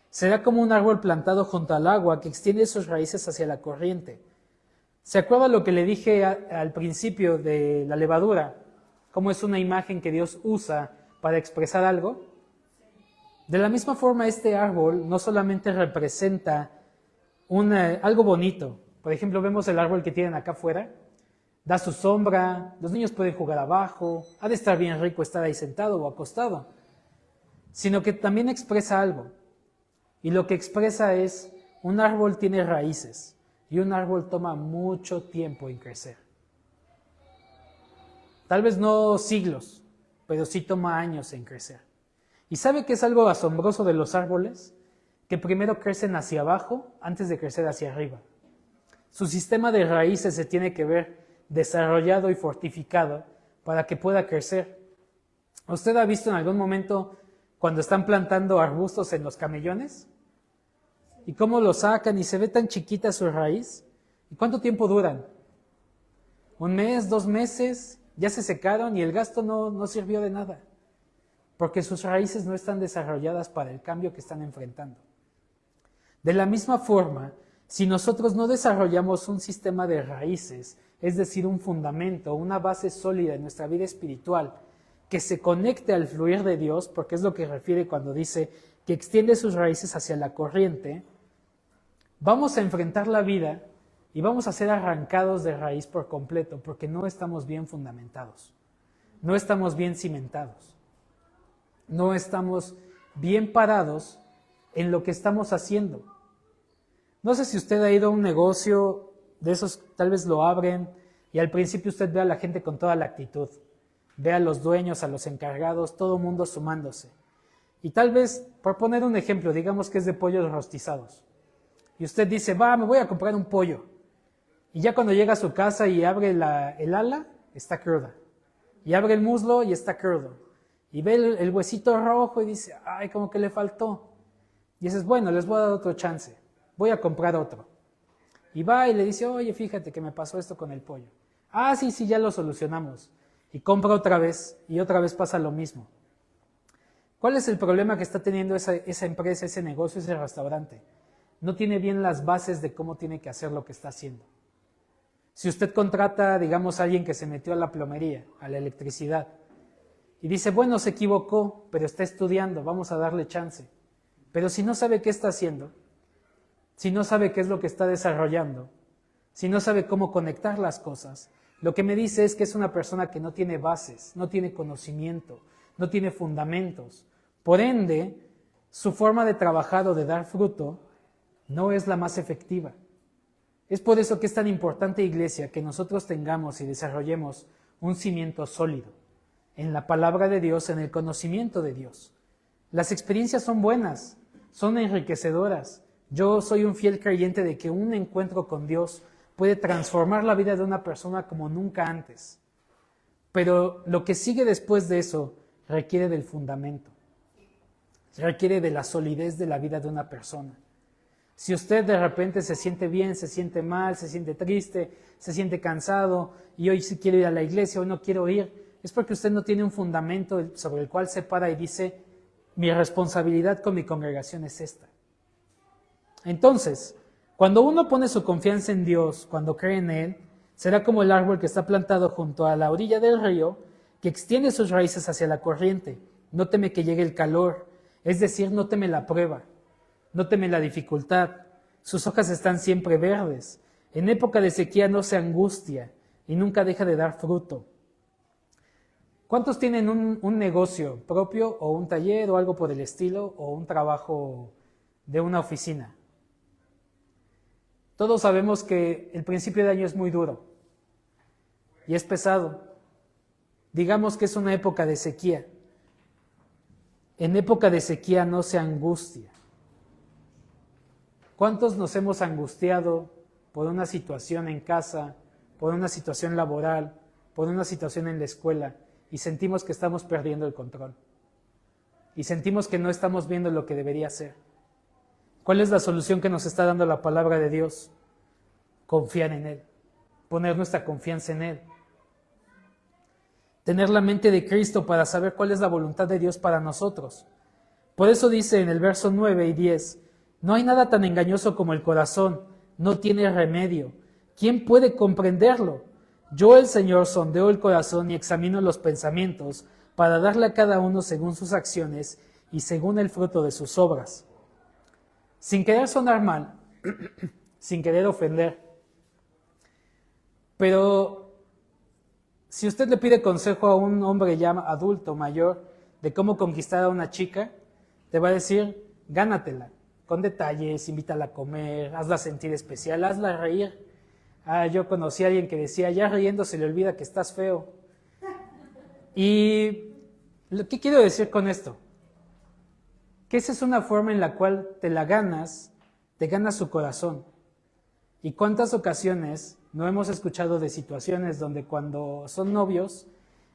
Será como un árbol plantado junto al agua que extiende sus raíces hacia la corriente. ¿Se acuerda lo que le dije al principio de la levadura? ¿Cómo es una imagen que Dios usa para expresar algo? De la misma forma, este árbol no solamente representa algo bonito. Por ejemplo, vemos el árbol que tienen acá afuera. Da su sombra, los niños pueden jugar abajo, ha de estar bien rico estar ahí sentado o acostado. Sino que también expresa algo. Y lo que expresa es, un árbol tiene raíces y un árbol toma mucho tiempo en crecer. Tal vez no siglos, pero sí toma años en crecer. ¿Y sabe qué es algo asombroso de los árboles? Que primero crecen hacia abajo antes de crecer hacia arriba. Su sistema de raíces se tiene que ver desarrollado y fortificado para que pueda crecer. ¿Usted ha visto en algún momento cuando están plantando arbustos en los camellones? ¿Y cómo lo sacan y se ve tan chiquita su raíz? ¿Y cuánto tiempo duran? ¿Un mes, 2 meses? Ya se secaron y el gasto no sirvió de nada, porque sus raíces no están desarrolladas para el cambio que están enfrentando. De la misma forma, si nosotros no desarrollamos un sistema de raíces, es decir, un fundamento, una base sólida en nuestra vida espiritual, que se conecte al fluir de Dios, porque es lo que refiere cuando dice que extiende sus raíces hacia la corriente, vamos a enfrentar la vida y vamos a ser arrancados de raíz por completo, porque no estamos bien fundamentados, no estamos bien cimentados, no estamos bien parados en lo que estamos haciendo. No sé si usted ha ido a un negocio de esos, tal vez lo abren y al principio usted ve a la gente con toda la actitud, ve a los dueños, a los encargados, todo el mundo sumándose. Y tal vez, por poner un ejemplo, digamos que es de pollos rostizados. Y usted dice, me voy a comprar un pollo. Y ya cuando llega a su casa y abre el ala, está cruda. Y abre el muslo y está crudo. Y ve el huesito rojo y dice, como que le faltó. Y dices, bueno, les voy a dar otro chance. Voy a comprar otro. Y va y le dice, oye, fíjate que me pasó esto con el pollo. Sí, ya lo solucionamos. Y compra otra vez y otra vez pasa lo mismo. ¿Cuál es el problema que está teniendo esa empresa, ese negocio, ese restaurante? No tiene bien las bases de cómo tiene que hacer lo que está haciendo. Si usted contrata, digamos, a alguien que se metió a la plomería, a la electricidad, y dice, bueno, se equivocó, pero está estudiando, vamos a darle chance. Pero si no sabe qué está haciendo, si no sabe qué es lo que está desarrollando, si no sabe cómo conectar las cosas, lo que me dice es que es una persona que no tiene bases, no tiene conocimiento, no tiene fundamentos. Por ende, su forma de trabajar o de dar fruto no es la más efectiva. Es por eso que es tan importante, iglesia, que nosotros tengamos y desarrollemos un cimiento sólido en la palabra de Dios, en el conocimiento de Dios. Las experiencias son buenas, son enriquecedoras. Yo soy un fiel creyente de que un encuentro con Dios puede transformar la vida de una persona como nunca antes. Pero lo que sigue después de eso requiere del fundamento, requiere de la solidez de la vida de una persona. Si usted de repente se siente bien, se siente mal, se siente triste, se siente cansado y hoy sí quiero ir a la iglesia, hoy no quiero ir, es porque usted no tiene un fundamento sobre el cual se para y dice, mi responsabilidad con mi congregación es esta. Entonces, cuando uno pone su confianza en Dios, cuando cree en Él, será como el árbol que está plantado junto a la orilla del río, que extiende sus raíces hacia la corriente, no teme que llegue el calor, es decir, no teme la prueba. No teme la dificultad, sus hojas están siempre verdes, en época de sequía no se angustia y nunca deja de dar fruto. ¿Cuántos tienen un negocio propio o un taller o algo por el estilo o un trabajo de una oficina? Todos sabemos que el principio de año es muy duro y es pesado. Digamos que es una época de sequía. En época de sequía no se angustia. ¿Cuántos nos hemos angustiado por una situación en casa, por una situación laboral, por una situación en la escuela y sentimos que estamos perdiendo el control? Y sentimos que no estamos viendo lo que debería ser. ¿Cuál es la solución que nos está dando la palabra de Dios? Confiar en Él, poner nuestra confianza en Él. Tener la mente de Cristo para saber cuál es la voluntad de Dios para nosotros. Por eso dice en el verso 9 y 10, no hay nada tan engañoso como el corazón, no tiene remedio. ¿Quién puede comprenderlo? Yo, el Señor, sondeo el corazón y examino los pensamientos para darle a cada uno según sus acciones y según el fruto de sus obras. Sin querer sonar mal, sin querer ofender, pero si usted le pide consejo a un hombre ya adulto, mayor, de cómo conquistar a una chica, te va a decir, gánatela, con detalles, invítala a comer, hazla sentir especial, hazla reír. Yo conocí a alguien que decía, ya riendo se le olvida que estás feo. ¿Y qué quiero decir con esto? Que esa es una forma en la cual te ganas su corazón. ¿Y cuántas ocasiones no hemos escuchado de situaciones donde cuando son novios,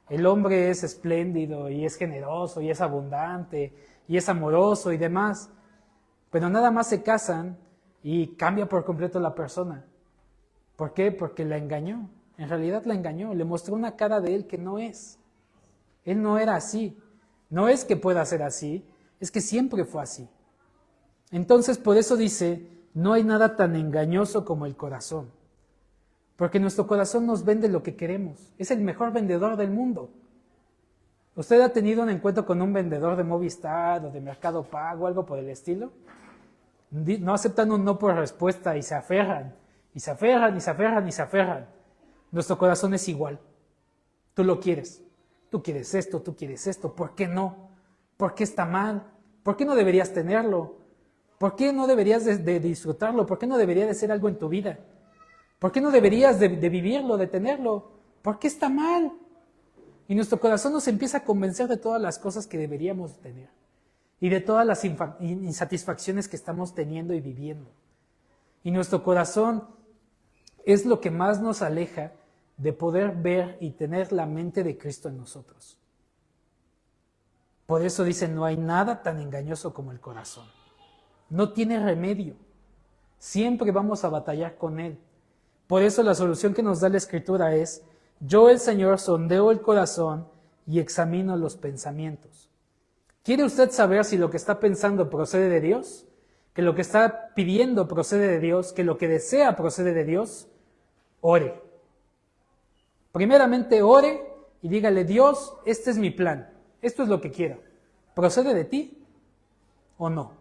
el hombre es espléndido y es generoso y es abundante y es amoroso y demás, pero nada más se casan y cambia por completo la persona? ¿Por qué? Porque la engañó. En realidad la engañó. Le mostró una cara de él que no es. Él no era así. No es que pueda ser así, es que siempre fue así. Entonces, por eso dice, no hay nada tan engañoso como el corazón. Porque nuestro corazón nos vende lo que queremos. Es el mejor vendedor del mundo. ¿Usted ha tenido un encuentro con un vendedor de Movistar o de Mercado Pago, algo por el estilo? No aceptan un no por respuesta y se aferran. Y se aferran, y se aferran, y se aferran. Nuestro corazón es igual. Tú lo quieres. Tú quieres esto, tú quieres esto. ¿Por qué no? ¿Por qué está mal? ¿Por qué no deberías tenerlo? ¿Por qué no deberías de disfrutarlo? ¿Por qué no debería de ser algo en tu vida? ¿Por qué no deberías de vivirlo, de tenerlo? ¿Por qué está mal? Y nuestro corazón nos empieza a convencer de todas las cosas que deberíamos tener. Y de todas las insatisfacciones que estamos teniendo y viviendo. Y nuestro corazón es lo que más nos aleja de poder ver y tener la mente de Cristo en nosotros. Por eso dice, no hay nada tan engañoso como el corazón. No tiene remedio. Siempre vamos a batallar con él. Por eso la solución que nos da la Escritura es, yo el Señor sondeo el corazón y examino los pensamientos. ¿Quiere usted saber si lo que está pensando procede de Dios? ¿Que lo que está pidiendo procede de Dios? ¿Que lo que desea procede de Dios? Ore. Primeramente ore y dígale, Dios, este es mi plan, esto es lo que quiero. ¿Procede de ti o no?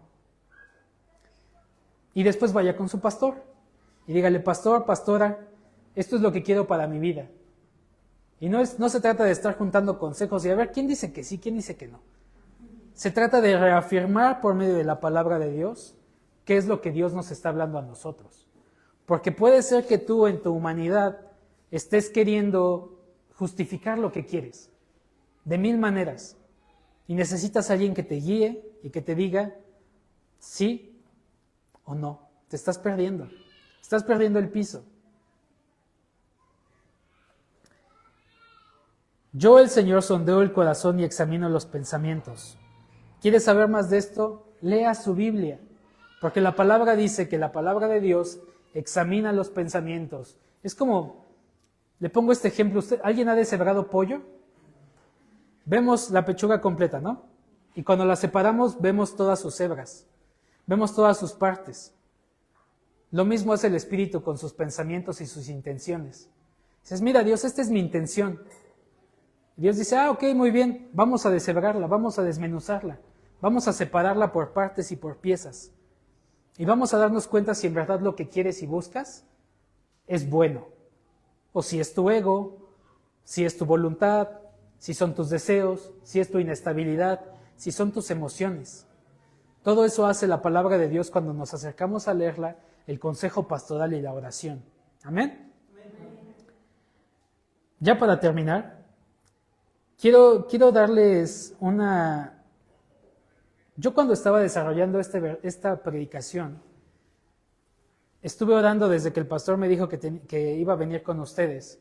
Y después vaya con su pastor y dígale, pastor, pastora, esto es lo que quiero para mi vida. Y no se trata de estar juntando consejos y a ver quién dice que sí, quién dice que no. Se trata de reafirmar por medio de la palabra de Dios qué es lo que Dios nos está hablando a nosotros. Porque puede ser que tú en tu humanidad estés queriendo justificar lo que quieres, de 1000 maneras, y necesitas a alguien que te guíe y que te diga sí o no. Te estás perdiendo el piso. Yo, el Señor, sondeo el corazón y examino los pensamientos. ¿Quieres saber más de esto? Lea su Biblia, porque la palabra dice que la palabra de Dios examina los pensamientos. Es como, le pongo este ejemplo, ¿alguien ha deshebrado pollo? Vemos la pechuga completa, ¿no? Y cuando la separamos vemos todas sus hebras, vemos todas sus partes. Lo mismo hace el Espíritu con sus pensamientos y sus intenciones. Dices, mira Dios, esta es mi intención. Y Dios dice, ok, muy bien, vamos a deshebrarla, vamos a desmenuzarla, vamos a separarla por partes y por piezas. Y vamos a darnos cuenta si en verdad lo que quieres y buscas es bueno. O si es tu ego, si es tu voluntad, si son tus deseos, si es tu inestabilidad, si son tus emociones. Todo eso hace la palabra de Dios cuando nos acercamos a leerla, el consejo pastoral y la oración. ¿Amén? Ya para terminar, quiero darles una... Yo cuando estaba desarrollando esta predicación, estuve orando desde que el pastor me dijo que iba a venir con ustedes.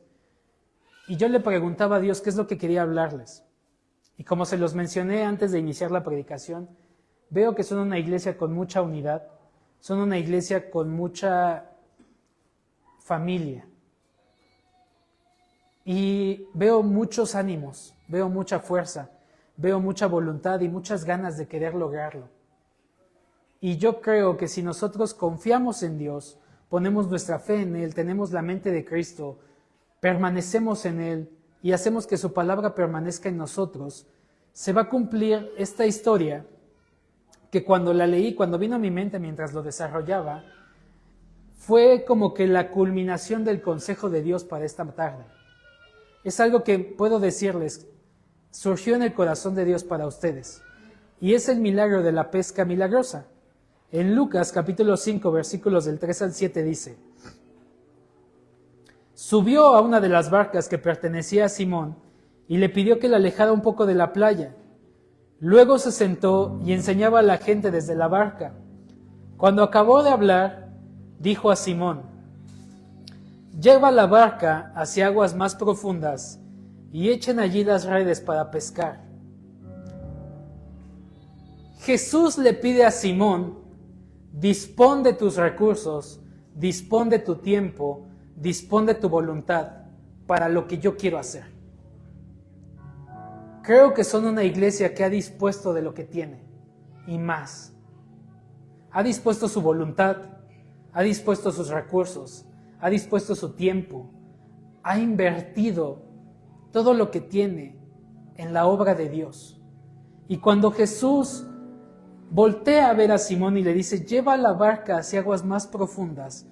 Y yo le preguntaba a Dios qué es lo que quería hablarles. Y como se los mencioné antes de iniciar la predicación, veo que son una iglesia con mucha unidad, son una iglesia con mucha familia. Y veo muchos ánimos, veo mucha fuerza, veo mucha voluntad y muchas ganas de querer lograrlo. Y yo creo que si nosotros confiamos en Dios, ponemos nuestra fe en Él, tenemos la mente de Cristo, permanecemos en Él y hacemos que su palabra permanezca en nosotros, se va a cumplir esta historia que cuando la leí, cuando vino a mi mente mientras lo desarrollaba, fue como que la culminación del consejo de Dios para esta tarde. Es algo que puedo decirles, surgió en el corazón de Dios para ustedes. Y es el milagro de la pesca milagrosa. En Lucas capítulo 5, versículos del 3 al 7 dice: Subió a una de las barcas que pertenecía a Simón y le pidió que la alejara un poco de la playa. Luego se sentó y enseñaba a la gente desde la barca. Cuando acabó de hablar, dijo a Simón: Lleva la barca hacia aguas más profundas y echen allí las redes para pescar. Jesús le pide a Simón: dispón de tus recursos, dispón de tu tiempo, dispón de tu voluntad para lo que yo quiero hacer. Creo que son una iglesia que ha dispuesto de lo que tiene y más. Ha dispuesto su voluntad, ha dispuesto sus recursos, ha dispuesto su tiempo, ha invertido todo lo que tiene en la obra de Dios. Y cuando Jesús voltea a ver a Simón y le dice: lleva la barca hacia aguas más profundas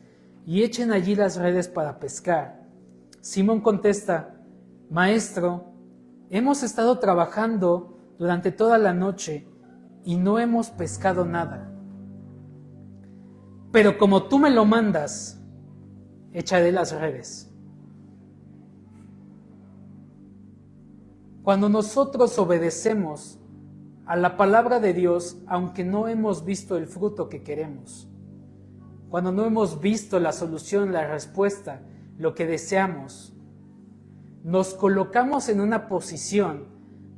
y echen allí las redes para pescar, Simón contesta: Maestro, hemos estado trabajando durante toda la noche y no hemos pescado nada. Pero como tú me lo mandas, echaré las redes. Cuando nosotros obedecemos a la palabra de Dios, aunque no hemos visto el fruto que queremos, cuando no hemos visto la solución, la respuesta, lo que deseamos, nos colocamos en una posición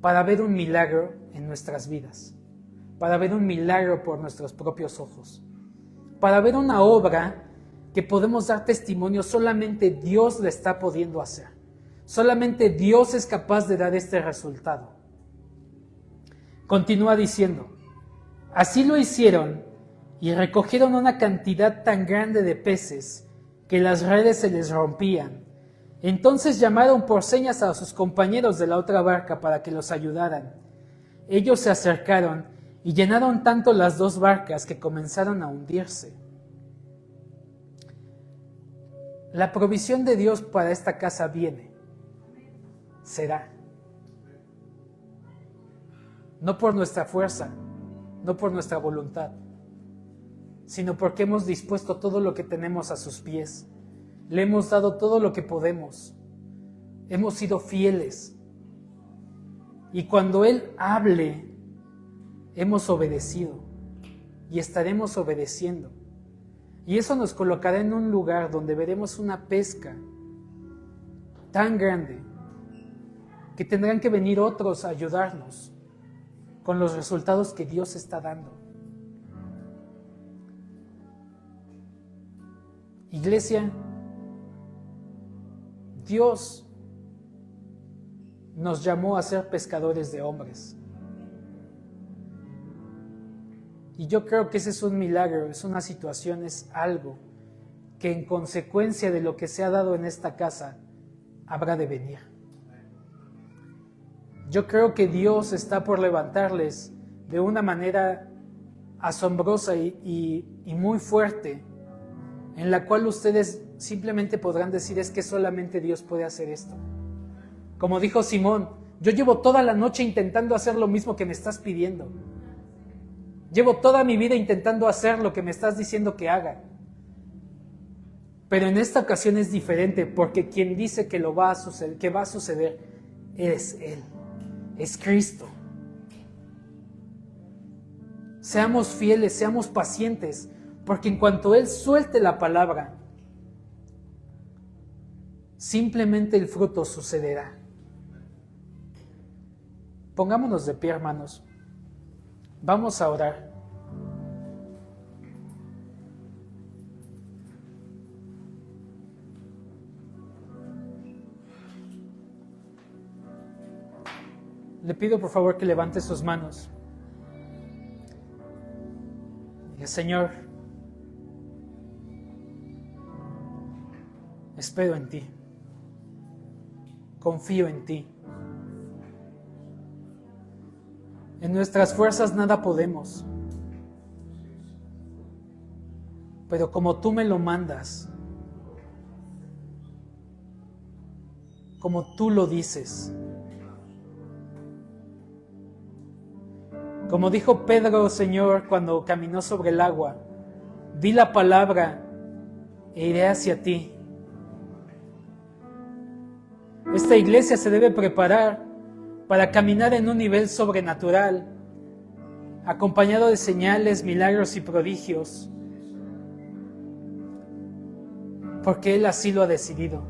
para ver un milagro en nuestras vidas, para ver un milagro por nuestros propios ojos, para ver una obra que podemos dar testimonio, solamente Dios la está pudiendo hacer. Solamente Dios es capaz de dar este resultado. Continúa diciendo: así lo hicieron y recogieron una cantidad tan grande de peces que las redes se les rompían. Entonces llamaron por señas a sus compañeros de la otra barca para que los ayudaran. Ellos se acercaron y llenaron tanto las dos barcas que comenzaron a hundirse. La provisión de Dios para esta casa viene, será. No por nuestra fuerza, no por nuestra voluntad, sino porque hemos dispuesto todo lo que tenemos a sus pies. Le hemos dado todo lo que podemos. Hemos sido fieles. Y cuando Él hable, hemos obedecido y estaremos obedeciendo. Y eso nos colocará en un lugar donde veremos una pesca tan grande que tendrán que venir otros a ayudarnos con los resultados que Dios está dando. Iglesia, Dios nos llamó a ser pescadores de hombres. Y yo creo que ese es un milagro, es una situación, es algo que en consecuencia de lo que se ha dado en esta casa, habrá de venir. Yo creo que Dios está por levantarles de una manera asombrosa y muy fuerte, en la cual ustedes simplemente podrán decir: es que solamente Dios puede hacer esto. Como dijo Simón: yo llevo toda la noche intentando hacer lo mismo que me estás pidiendo. Llevo toda mi vida intentando hacer lo que me estás diciendo que haga. Pero en esta ocasión es diferente, porque quien dice que va a suceder es Él, es Cristo. Seamos fieles, seamos pacientes, porque en cuanto Él suelte la palabra, simplemente el fruto sucederá. Pongámonos de pie, hermanos. Vamos a orar. Le pido por favor que levante sus manos. Señor, Espero en ti. Confío en ti. En nuestras fuerzas nada podemos. Pero como tú me lo mandas, como tú lo dices, como dijo Pedro, Señor, cuando caminó sobre el agua, di la palabra e iré hacia ti. Esta iglesia se debe preparar para caminar en un nivel sobrenatural, acompañado de señales, milagros y prodigios, porque Él así lo ha decidido.